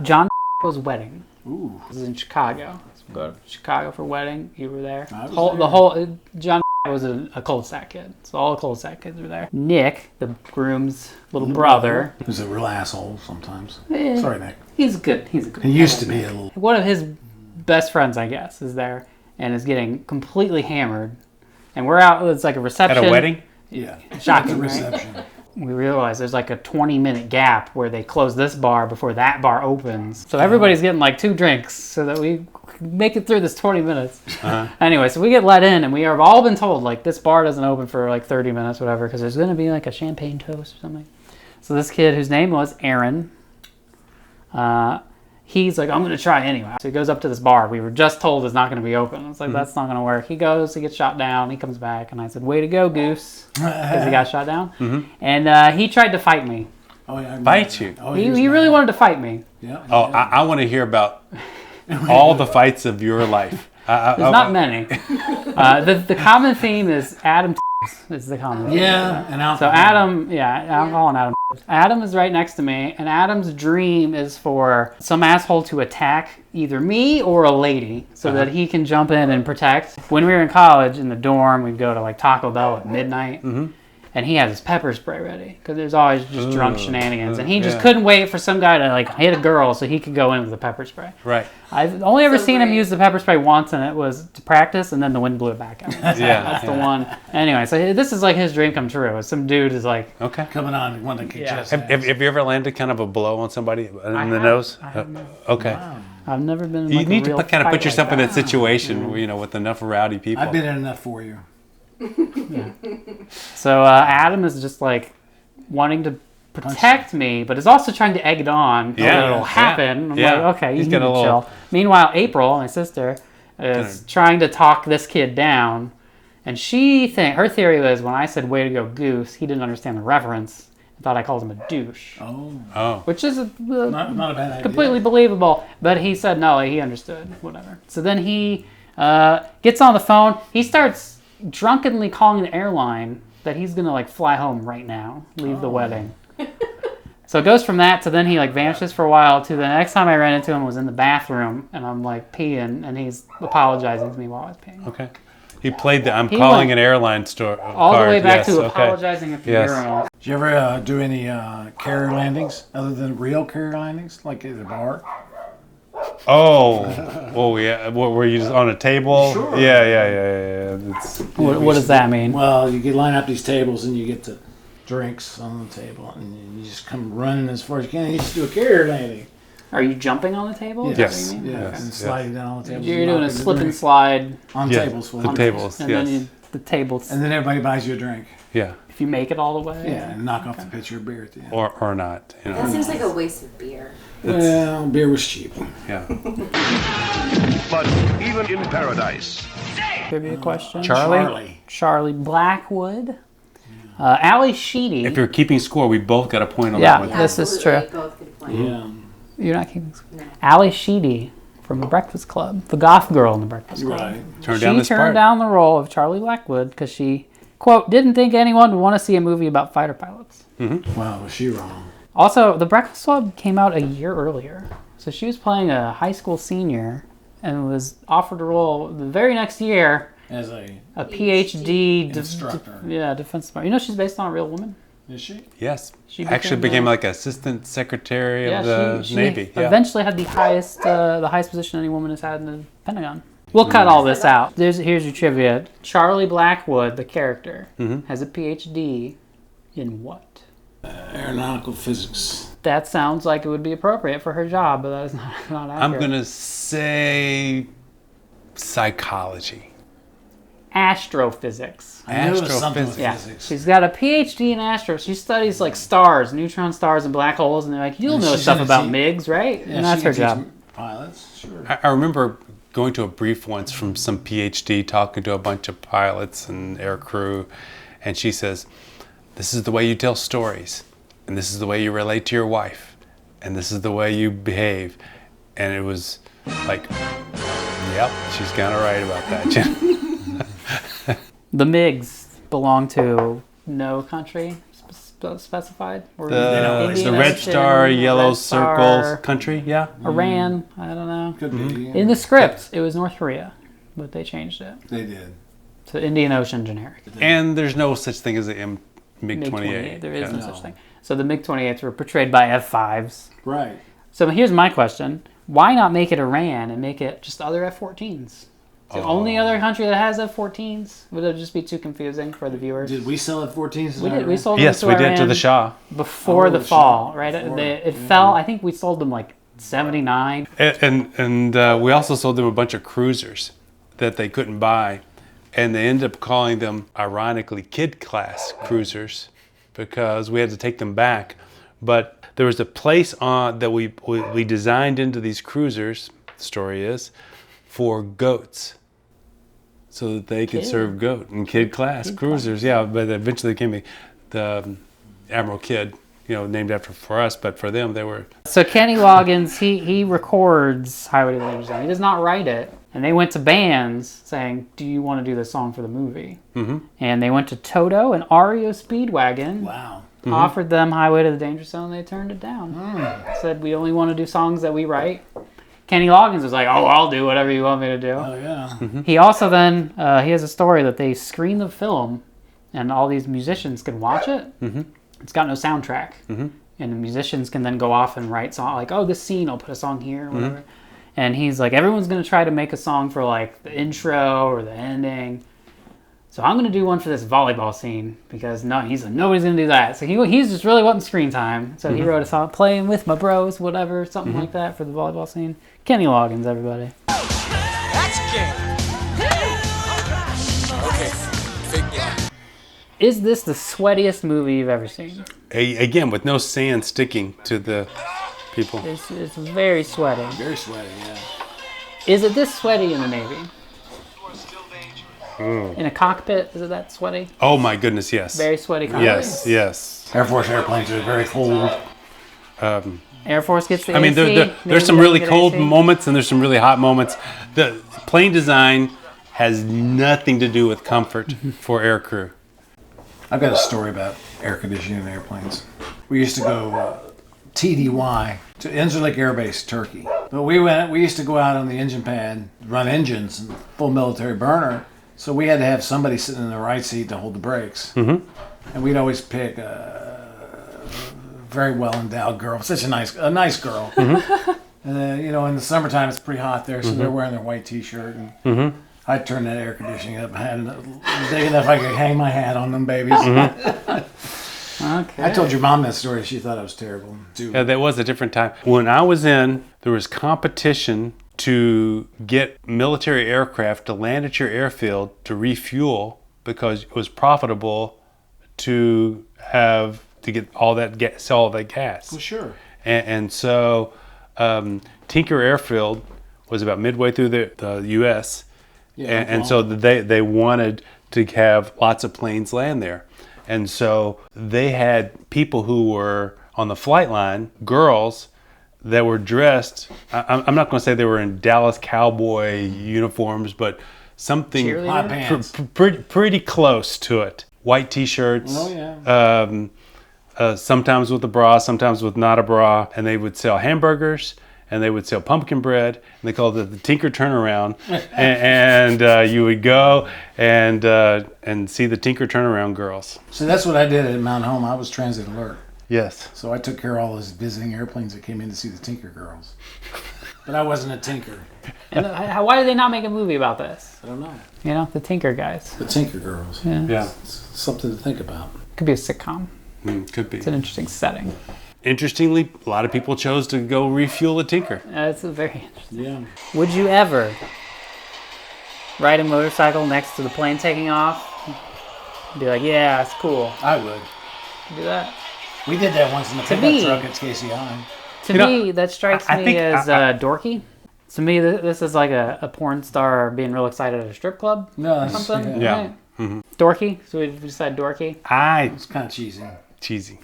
John was wedding. Ooh. This is in Chicago. Go to Chicago for wedding. You were there. I was The there. whole John was a cul-de-sac kid. So all the cul-de-sac kids were there. Nick, the groom's little brother. Who's a real asshole sometimes. Eh, Sorry, Nick. He's good. He's a good. He used to be a little. One of his best friends, I guess, is there and is getting completely hammered. And we're out. It's like a reception. At a wedding? Yeah. Shocking, It's a right? reception. We realize there's like a 20-minute gap where they close this bar before that bar opens. So everybody's getting like 2 drinks so that we make it through this 20 minutes. Anyway, so we get let in and we have all been told like this bar doesn't open for like 30 minutes, whatever, because there's going to be like a champagne toast or something. So this kid whose name was Aaron, he's like, I'm going to try anyway. So he goes up to this bar. We were just told it's not going to be open. It's like, that's not going to work. He goes, he gets shot down. He comes back. And I said, way to go, Goose. Because he got shot down. And he tried to fight me. Oh, yeah. Fight you? Oh, He really wanted to fight me. Yeah. Oh, I want to hear about all the fights of your life. There's not many. The common theme is Adam is the common theme. Yeah, and alcohol. So Adam, I'm calling Adam. Adam is right next to me, and Adam's dream is for some asshole to attack either me or a lady so that he can jump in and protect. When we were in college, in the dorm, we'd go to like Taco Bell at midnight. And he has his pepper spray ready because there's always just drunk shenanigans. And he just couldn't wait for some guy to like hit a girl so he could go in with the pepper spray. Right. I've only ever seen him use the pepper spray once, and it was to practice, and then the wind blew it back out. That's the one. Anyway, so this is like his dream come true. Some dude is like coming on, one that can just. Have you ever landed kind of a blow on somebody in the nose? Okay. Wow. I've never been in You like need a real to kind of put fight yourself like in that. that situation, with enough rowdy people. I've been in enough for you. So Adam is just like wanting to protect me, but is also trying to egg it on so that it'll happen. I'm like, okay, you He's need got to a little- chill. Meanwhile, April, my sister, is trying to talk this kid down, and her theory was when I said "way to go, Goose," he didn't understand the reference. I thought I called him a douche. Oh. Which is not a bad idea. completely believable. But he said no, he understood. Whatever. So then he gets on the phone. He starts drunkenly calling the airline that he's gonna like fly home right now, leave the wedding. So it goes from that to then he like vanishes for a while to the next time I ran into him was in the bathroom and I'm like peeing and he's apologizing to me while I was peeing. Okay. He played the He calling went an airline store all the card. way back Yes, to okay. apologizing at the urinal. Did you ever do any carrier landings other than real carrier landings, like at a bar? Oh yeah. What, were you just on a table? Sure. Yeah. What does that mean? Well, you line up these tables and you get the drinks on the table and you just come running as far as you can. You just do a carrier landing. Are you jumping on the table? Is Yes. that what you mean? Yeah, and sliding down on the tables. You're doing a slip and slide on tables. The tables. and Yes. then the tables. And then everybody buys you a drink. Yeah. If you make it all the way. Yeah, and knock off the pitcher of beer at the end. Or not. That seems like a waste of beer. Well, beer was cheap. Yeah. But even in paradise, Give you a question. Charlie? Blackwood. Ali Sheedy. If you're keeping score, we both got a point on Yeah, that one. this is true. Both good points. Yeah. You're not keeping score. Ali Sheedy from The Breakfast Club, the goth girl in The Breakfast Club. Right. Turned down this She turned part. down the role of Charlie Blackwood because she, quote, didn't think anyone would want to see a movie about fighter pilots. Wow, was she wrong? Also, The Breakfast Club came out a year earlier. So she was playing a high school senior and was offered a role the very next year As a PhD instructor. defense department. You know she's based on a real woman? Is she? Yes. She Actually became like assistant secretary of the she Navy. Yeah. eventually had the highest position any woman has had in the Pentagon. We'll cut all this out. Here's your trivia. Charlie Blackwood, the character, has a PhD in what? Aeronautical physics. That sounds like it would be appropriate for her job, but that is not accurate. I'm going to say psychology. Astrophysics. I knew it was something with Yeah, physics. she's got a PhD in astro. She studies like stars, neutron stars, and black holes, and they're like, you'll And know she's stuff gonna about teach- MIGs, right? Yeah, And that's she her can job. teach pilots, sure. I remember going to a brief once from some PhD talking to a bunch of pilots and air crew, and she says, this is the way you tell stories, and this is the way you relate to your wife, and this is the way you behave. And it was like, yep, she's kind of right about that. The MIGs belong to no country specified? Or The Indian Red Ocean, Star, Yellow Red Star, Circle country, yeah. Iran, I don't know. Could be. In the script, it was North Korea, but they changed it. They did. To Indian Ocean generic. And there's no such thing as a MiG-28. There is no such thing. So the MiG-28s were portrayed by F-5s. Right. So here's my question. Why not make it Iran and make it just other F-14s? The only other country that has F-14s? Would it just be too confusing for the viewers? Did we sell F-14s? We did. We sold them Yes, to we Iran did to the Shah. before the fall, right? Before. It fell. I think we sold them like 79. And we also sold them a bunch of cruisers that they couldn't buy. And they ended up calling them, ironically, kid class cruisers because we had to take them back. But there was a place that we designed into these cruisers, the story is, for goats. So that they could serve goat in kid class cruisers. Yeah, but eventually became the Admiral Kidd, named after for us, but for them they were. So Kenny Loggins, he records Highway to the Danger Zone. He does not write it. And they went to bands saying, do you want to do this song for the movie? Mm-hmm. And they went to Toto and REO Speedwagon. Wow. Offered them Highway to the Danger Zone. They turned it down. Said, we only want to do songs that we write. Kenny Loggins was like, oh, I'll do whatever you want me to do. Oh, yeah. Mm-hmm. He also then, he has a story that they screen the film and all these musicians can watch it. Mm-hmm. It's got no soundtrack. Mm-hmm. And the musicians can then go off and write songs like, oh, this scene, I'll put a song here or whatever. Mm-hmm. And he's like, everyone's going to try to make a song for like the intro or the ending. So I'm going to do one for this volleyball scene because he's like, nobody's going to do that. So he's just really wanting screen time. So he wrote a song, Playing With My Bros, whatever, something like that for the volleyball scene. Kenny Loggins, everybody. That's gay. Okay, fake blood. Is this the sweatiest movie you've ever seen? Again, with no sand sticking to the people. It's very sweaty. Very sweaty, yeah. Is it this sweaty in the Navy? Mm. In a cockpit, is it that sweaty? Oh my goodness, yes. Very sweaty cockpit. Yes. Air Force airplanes are very cold. Air Force gets the I mean, AC. there's some really cold moments and there's some really hot moments. The plane design has nothing to do with comfort for air crew. I've got a story about air conditioning in airplanes. We used to go TDY to Incirlik Air Base, Turkey. But we used to go out on the engine pad, run engines, and full military burner. So we had to have somebody sitting in the right seat to hold the brakes. Mm-hmm. And we'd always pick a very well-endowed girl, such a nice girl. Mm-hmm. And in the summertime it's pretty hot there, so they're wearing their white T-shirt. And I'd turn that air conditioning up. I had big enough I could hang my hat on them babies. Okay. I told your mom that story. She thought I was terrible. Yeah, that was a different time. When I was in, there was competition to get military aircraft to land at your airfield to refuel because it was profitable to get all that gas. Well, sure. And so Tinker Airfield was about midway through the U.S. Yeah, and so they wanted to have lots of planes land there. And so they had people who were on the flight line, girls that were dressed, I'm not going to say they were in Dallas Cowboy uniforms, but something pretty close to it. White T-shirts, sometimes with a bra, sometimes with not a bra, and they would sell hamburgers, and they would sell pumpkin bread, and they called it the Tinker Turnaround. and you would go and see the Tinker Turnaround girls. So that's what I did at Mount Home. I was transit alert. Yes. So I took care of all those visiting airplanes that came in to see the Tinker girls. But I wasn't a Tinker. And why did they not make a movie about this? I don't know. The Tinker guys. The Tinker girls. Yeah. It's something to think about. Could be a sitcom. Could be. It's an interesting setting. Interestingly, a lot of people chose to go refuel a Tinker. It's very interesting. Yeah. Would you ever ride a motorcycle next to the plane taking off? Be like, yeah, it's cool. I would. Do that? We did that once in the pickup truck at KCI. To me, that strikes me as dorky. To me, this is like a porn star being real excited at a strip club or something. Yeah. Right? Mm-hmm. Dorky? So we decide dorky? It's kind of cheesy.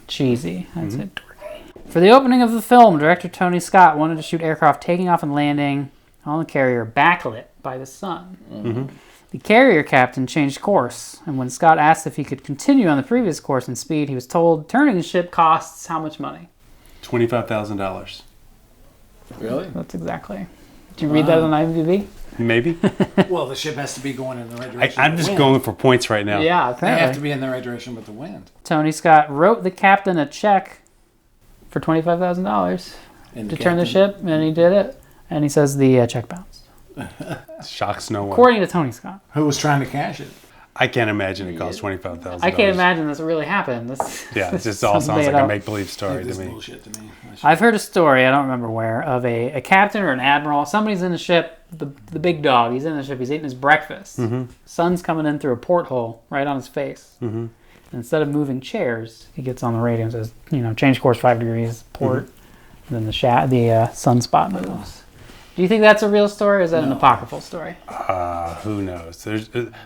Cheesy. That's it, dorky. For the opening of the film, director Tony Scott wanted to shoot aircraft taking off and landing on the carrier backlit by the sun. Mm-hmm. The carrier captain changed course, and when Scott asked if he could continue on the previous course and speed, he was told turning the ship costs how much money? $25,000. Really? That's exactly. Did you read that on IMDb? Maybe. Well, the ship has to be going in the right direction. I'm just going for points right now. Yeah, They have apparently. to be in the right direction with the wind. Tony Scott wrote the captain a check for $25,000 And to the turn the captain- ship, and he did it. And he says the check bounced. Shocks no one. According to Tony Scott. Who was trying to cash it? I can't imagine it cost $25,000. I can't imagine this really happened. This, Yeah, it this just all sounds like made a up. make-believe story to This me. bullshit to me. I've heard a story, I don't remember where, of a captain or an admiral. Somebody's in the ship, the big dog, he's in the ship, he's eating his breakfast. Sun's coming in through a porthole right on his face. Instead of moving chairs, he gets on the radio and says, change course 5 degrees, port. And then the sunspot moves. Do you think that's a real story, or is that an apocryphal story? Who knows?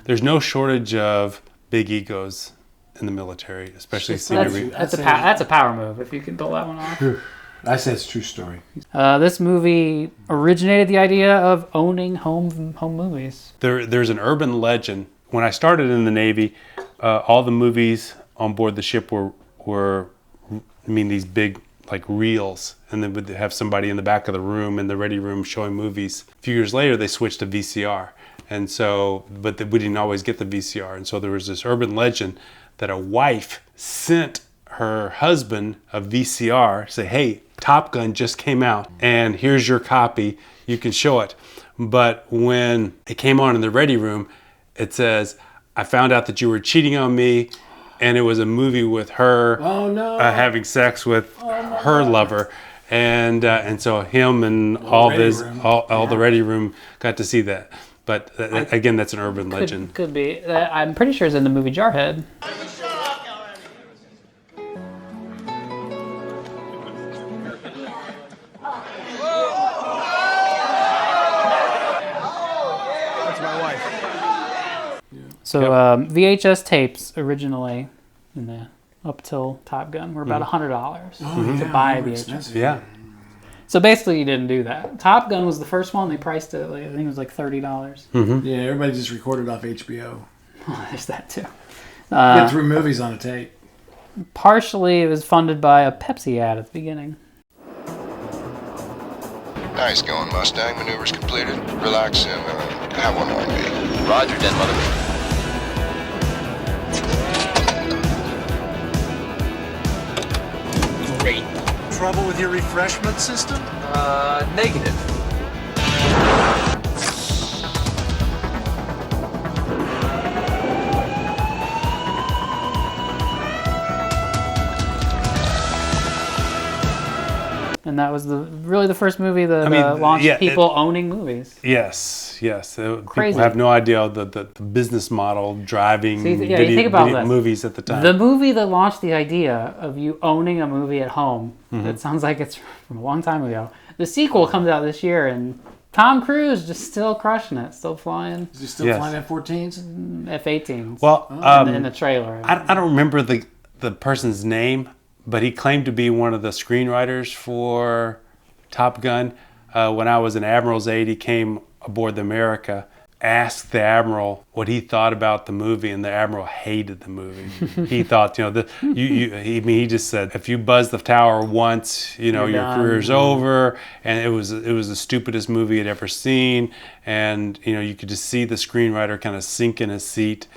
There's no shortage of big egos in the military, especially senior. That's a power move if you can pull that one off. I say it's a true story. This movie originated the idea of owning home movies. There's an urban legend. When I started in the Navy, all the movies on board the ship were these big like reels, and then would have somebody in the back of the room in the ready room showing movies. A few years later, they switched to VCR, and so we didn't always get the VCR, and so there was this urban legend that a wife sent her husband a VCR, say, "Hey, Top Gun just came out, and here's your copy. You can show it." But when it came on in the ready room, it says, "I found out that you were cheating on me." And it was a movie with her having sex with her lover, and so him and all the ready room got to see that. But again, that's an urban legend. Could be. I'm pretty sure it's in the movie Jarhead. That's my wife. So VHS tapes originally, up till Top Gun, were about $100 to buy a VHS. Yeah. So basically, you didn't do that. Top Gun was the first one. They priced it, I think it was like $30. Yeah, everybody just recorded off HBO. Oh, there's that too. Get through movies on a tape. Partially, it was funded by a Pepsi ad at the beginning. Nice going, Mustang. Maneuvers completed. Relax and have one on me. Roger, den mother. Great. Trouble with your refreshment system? Negative. And that was really the first movie that launched people owning movies. Yes. Crazy. People have no idea the business model driving think about this. movies at the time. The movie that launched the idea of you owning a movie at home, it sounds like it's from a long time ago. The sequel comes out this year, and Tom Cruise just still crushing it, still flying. Is he still flying F-14s? F-18s. Well, in the trailer. I don't remember the person's name, but he claimed to be one of the screenwriters for Top Gun. When I was an Admiral's aide, he came aboard the America, asked the Admiral what he thought about the movie, and the Admiral hated the movie. He thought, he just said, if you buzz the tower once, your career's over. And it was the stupidest movie he'd ever seen. And, you could just see the screenwriter kind of sink in his seat.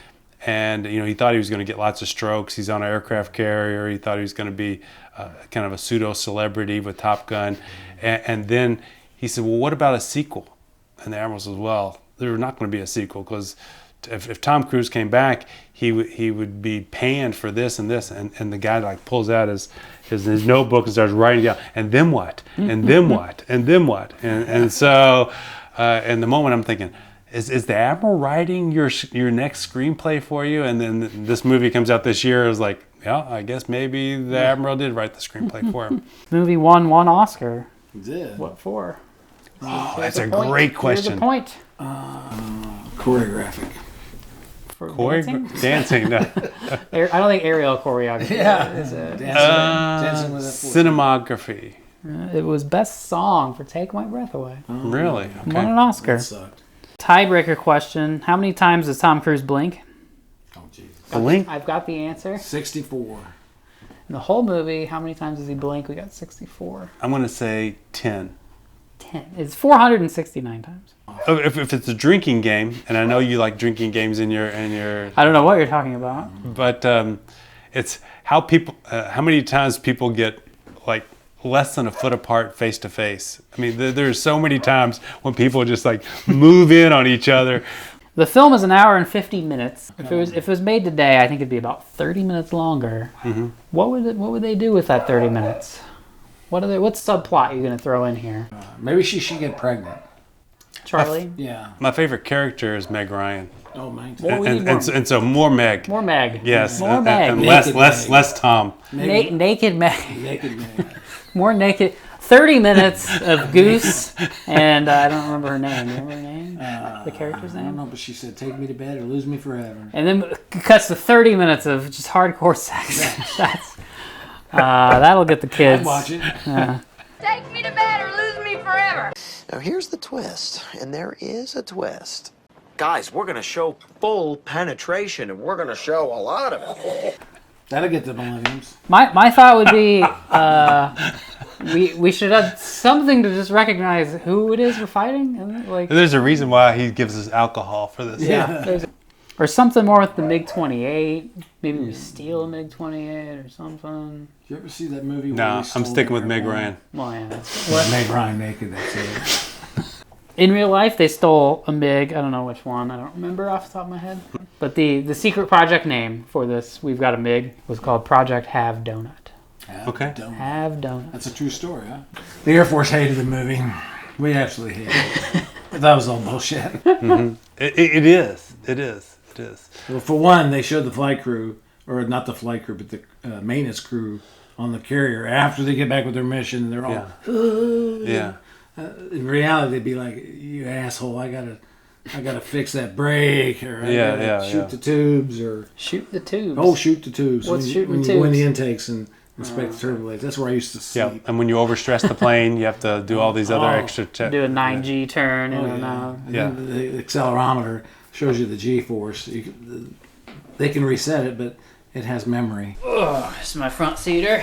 And, he thought he was going to get lots of strokes. He's on an aircraft carrier. He thought he was going to be kind of a pseudo-celebrity with Top Gun. And then he said, well, what about a sequel? And the Admiral says, well, there's not going to be a sequel because if Tom Cruise came back, he would be panned for this and this. And the guy pulls out his notebook and starts writing down, and then what? And then what? And then what? And so in the moment I'm thinking, Is the Admiral writing your next screenplay for you? And then this movie comes out this year. I was like, yeah, I guess maybe the Admiral did write the screenplay for him. Movie won one Oscar. It did. What for? Oh, that's a great question. Here's a point. Choreographic. For dancing? Dancing, no. I don't think aerial choreography. Yeah. Is it? Dancing with cinematography. It was best song for Take My Breath Away. Really? Okay. Won an Oscar. That sucked. Tiebreaker question. How many times does Tom Cruise blink? Oh, jeez. Blink? I've got the answer. 64. In the whole movie, how many times does he blink? We got 64. I'm going to say 10. 10. It's 469 times. Oh, if it's a drinking game, and I know you like drinking games in your I don't know what you're talking about. But it's how people, how many times people get like less than a foot apart face to face. I mean, there's so many times when people just like move in on each other. The film is 1 hour and 50 minutes. If it was made today, I think it'd be about 30 minutes longer. Mm-hmm. What would they do with that 30 minutes? What subplot are you gonna throw in here? Maybe she should get pregnant. Charlie? Yeah. My favorite character is Meg Ryan. Oh, Meg. And so more Meg. More Meg. Yes. More Meg. And less Tom. Naked Meg. Naked Meg. More naked. 30 minutes of Goose, and I don't remember her name. Remember her name? The character's name? I don't know, but she said, "Take me to bed or lose me forever." And then cuts to 30 minutes of just hardcore sex. That'll get the kids. I'd watch it. Take me to bed or lose me forever. Now here's the twist, and there is a twist. Guys, we're gonna show full penetration, and we're gonna show a lot of it. That'll get the millenniums. My thought would be we should have something to just recognize who it is we're fighting. Like, There's a reason why he gives us alcohol for this. yeah. Or something more with the MiG-28. Maybe we steal a MiG-28 or something. Did you ever see that movie? No, I'm sticking with Meg Ryan. Well, yeah, that's Meg Ryan naked. That's it. In real life, they stole a MiG. I don't know which one. I don't remember off the top of my head. But the secret project name for this, we've got a MiG, was called Project Have Donut. Okay. Have Donut. That's a true story, huh? The Air Force hated the movie. We absolutely hated it. But that was all bullshit. Mm-hmm. It is. Well, for one, they showed the flight crew, or not the flight crew, but the maintenance crew on the carrier after they get back with their mission. They're all, yeah. In reality, they'd be like, "You asshole! I gotta fix that brake, or I gotta shoot the tubes, or shoot the tubes." Oh, shoot the tubes! What's shooting the tubes? When you go in the intakes and inspect the turbo. That's where I used to sleep. Yeah, and when you overstress the plane, you have to do all these other extra checks. Do a 9G turn in and out. Yeah. The accelerometer shows you the G-force. They can reset it, but it has memory. Oh, this is my front seater.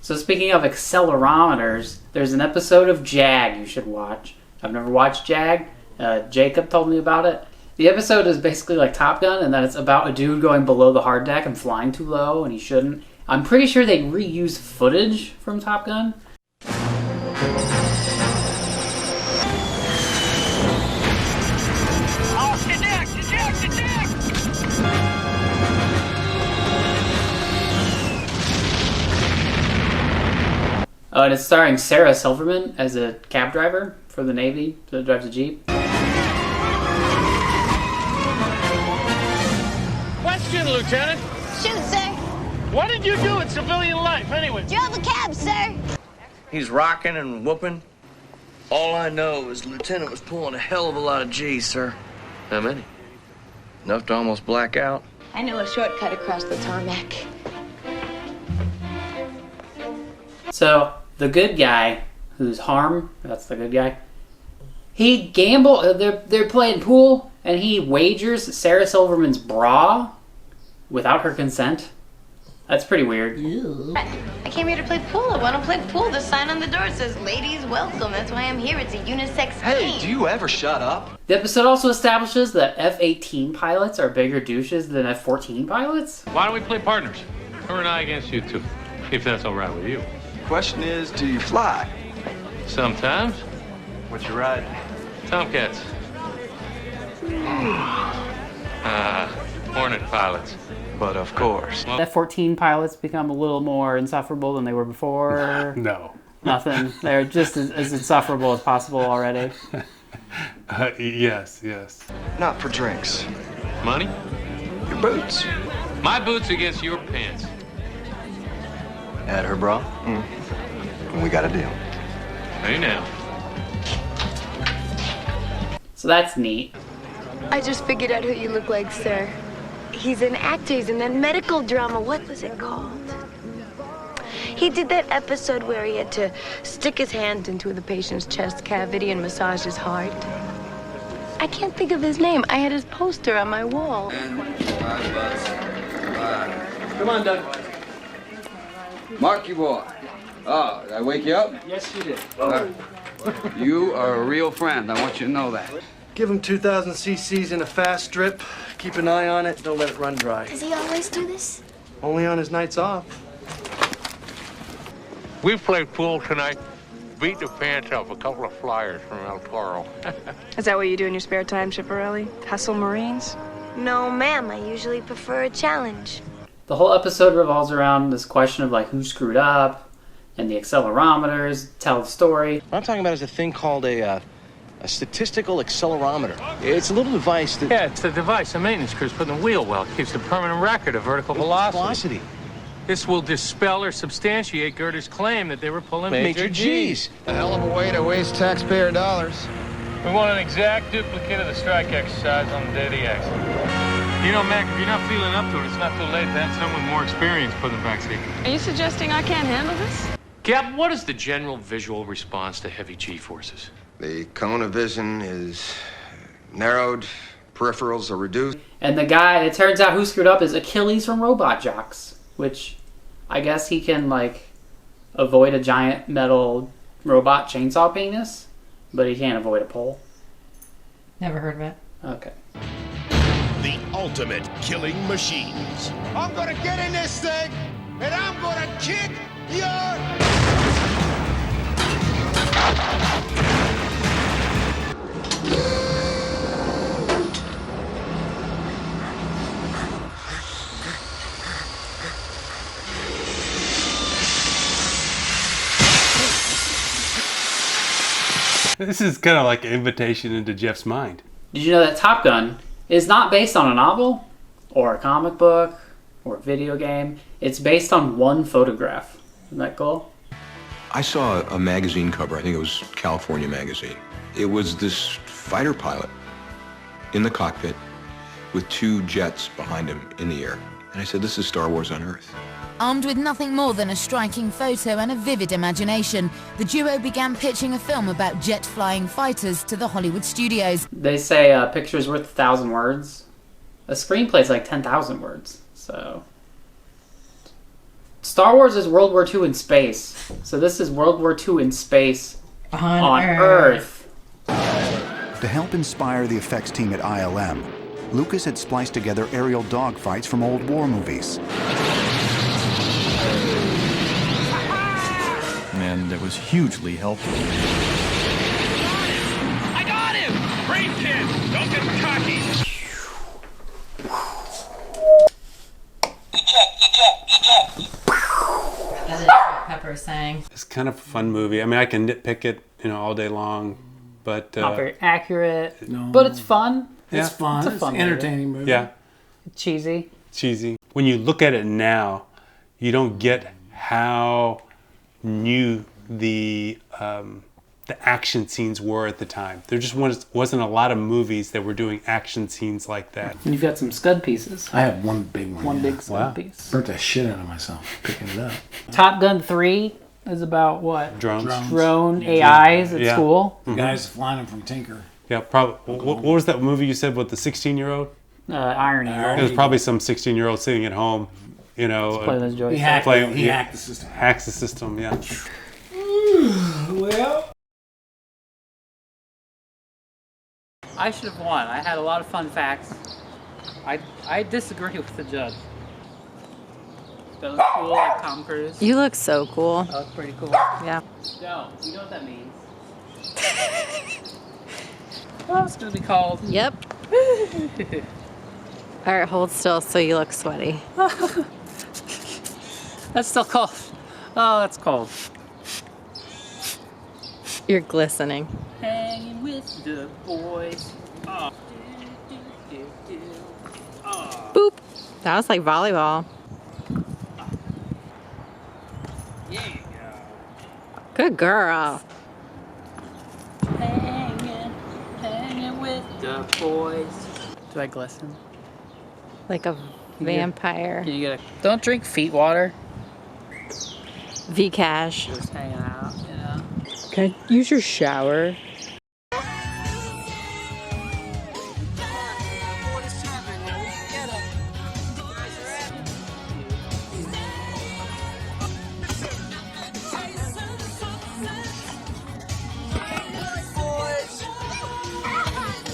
So speaking of accelerometers, there's an episode of Jag you should watch. I've never watched Jag. Jacob told me about it. The episode is basically like Top Gun, and that it's about a dude going below the hard deck and flying too low, and he shouldn't. I'm pretty sure they reuse footage from Top Gun. And it's starring Sarah Silverman as a cab driver for the Navy that drives a Jeep. Question, Lieutenant. Shoot, sir. What did you do in civilian life, anyway? Drove a cab, sir. He's rocking and whooping. All I know is the lieutenant was pulling a hell of a lot of G's, sir. How many? Enough to almost black out. I know a shortcut across the tarmac. So, the good guy, who's Harm, that's the good guy, he gambled, they're playing pool, and he wagers Sarah Silverman's bra without her consent. That's pretty weird. I came here to play pool. I want to play pool. The sign on the door says ladies welcome. That's why I'm here. It's a unisex game. Hey, do you ever shut up? The episode also establishes that F-18 pilots are bigger douches than F-14 pilots. Why don't we play partners? Her and I against you two, if that's all right with you. Question is, do you fly? Sometimes. What you ride? Tomcats. Hornet pilots. But of course. F-14 pilots become a little more insufferable than they were before. No. Nothing. They're just as insufferable as possible already. Yes. Not for drinks. Money? Your boots. My boots against your pants. Add her bra? We got a deal. Hey now. So that's neat. I just figured out who you look like, sir. He's an actor. He's in that medical drama. What was it called? He did that episode where he had to stick his hand into the patient's chest cavity and massage his heart. I can't think of his name. I had his poster on my wall. Come on, Doug. Mark, you boy. Oh, did I wake you up? Yes, you did. You are a real friend. I want you to know that. Give him 2,000 cc's in a fast drip. Keep an eye on it. Don't let it run dry. Does he always do this? Only on his nights off. We played pool tonight. Beat the pants off a couple of flyers from El Toro. Is that what you do in your spare time, Chipperelli? Hustle Marines? No, ma'am. I usually prefer a challenge. The whole episode revolves around this question of like who screwed up, and the accelerometers tell the story. What I'm talking about is a thing called a statistical accelerometer. It's a little device that... Yeah, it's a device the maintenance crew's put in the wheel well. It keeps a permanent record of vertical velocity. This will dispel or substantiate Gerder's claim that they were pulling major G's. A hell of a way to waste taxpayer dollars. We want an exact duplicate of the strike exercise on the day of the accident. You know, Mac, if you're not feeling up to it, it's not too late to have someone more experienced put in the backseat. Are you suggesting I can't handle this? Captain, what is the general visual response to heavy G-forces? The cone of vision is narrowed, peripherals are reduced. And the guy, it turns out who screwed up is Achilles from Robot Jocks, which I guess he can, like, avoid a giant metal robot chainsaw penis, but he can't avoid a pole. Never heard of it. Okay. The ultimate killing machines. I'm gonna get in this thing, and I'm gonna kick your... This is kind of like an invitation into Jeff's mind. Did you know that Top Gun is not based on a novel or a comic book or a video game? It's based on one photograph. Isn't that cool? I saw a magazine cover, I think it was California Magazine. It was this fighter pilot in the cockpit with two jets behind him in the air. And I said, this is Star Wars on Earth. Armed with nothing more than a striking photo and a vivid imagination, the duo began pitching a film about jet-flying fighters to the Hollywood studios. They say a picture's worth 1,000 words. A screenplay's like 10,000 words, so... Star Wars is World War II in space. So this is World War II in space on Earth. To help inspire the effects team at ILM, Lucas had spliced together aerial dogfights from old war movies. And it was hugely helpful. I got him! Brave kid! Don't get cocky! That is what Pepper's saying. It's kind of a fun movie. I mean, I can nitpick it, all day long, but Not very accurate, No. but it's fun. It's fun. It's an entertaining movie. Yeah, Cheesy. When you look at it now, you don't get how new the action scenes were at the time. There just wasn't a lot of movies that were doing action scenes like that. And you've got some scud pieces. I have one big one. One yeah. big scud piece. Burnt the shit out of myself picking it up. Top Gun 3 is about what? Drones. Drone AIs at Yeah. school. The guys flying them from Tinker. Yeah, probably. What was that movie you said with the 16-year-old? Iron Eagle. It was probably some 16-year-old sitting at home, playing those joysticks. He hacked the system. Hacks the system, yeah. Well, I should have won. I had a lot of fun facts. I disagree with the judge. That was cool, like Tom Cruise. You look so cool. That was pretty cool. Yeah. No, you know what that means. Well, it's gonna be called. Yep. All right, hold still so you look sweaty. That's still cold. Oh, that's cold. You're glistening. Hanging with the boys. Oh. Oh. Boop. That was like volleyball. Yeah. Good girl. Hanging with the boys. Do I glisten? Like a vampire. You gotta, don't drink feet water. V-cash. Just hanging out, Can I use your shower?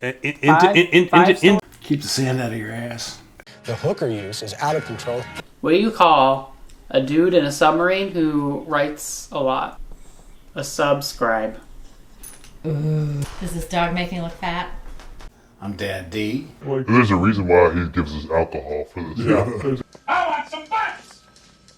Keep the sand out of your ass. The hooker use is out of control. What do you call a dude in a submarine who writes a lot? A subscribe. Does this dog make me look fat? I'm Dad D. There's a reason why he gives us alcohol for this. Yeah.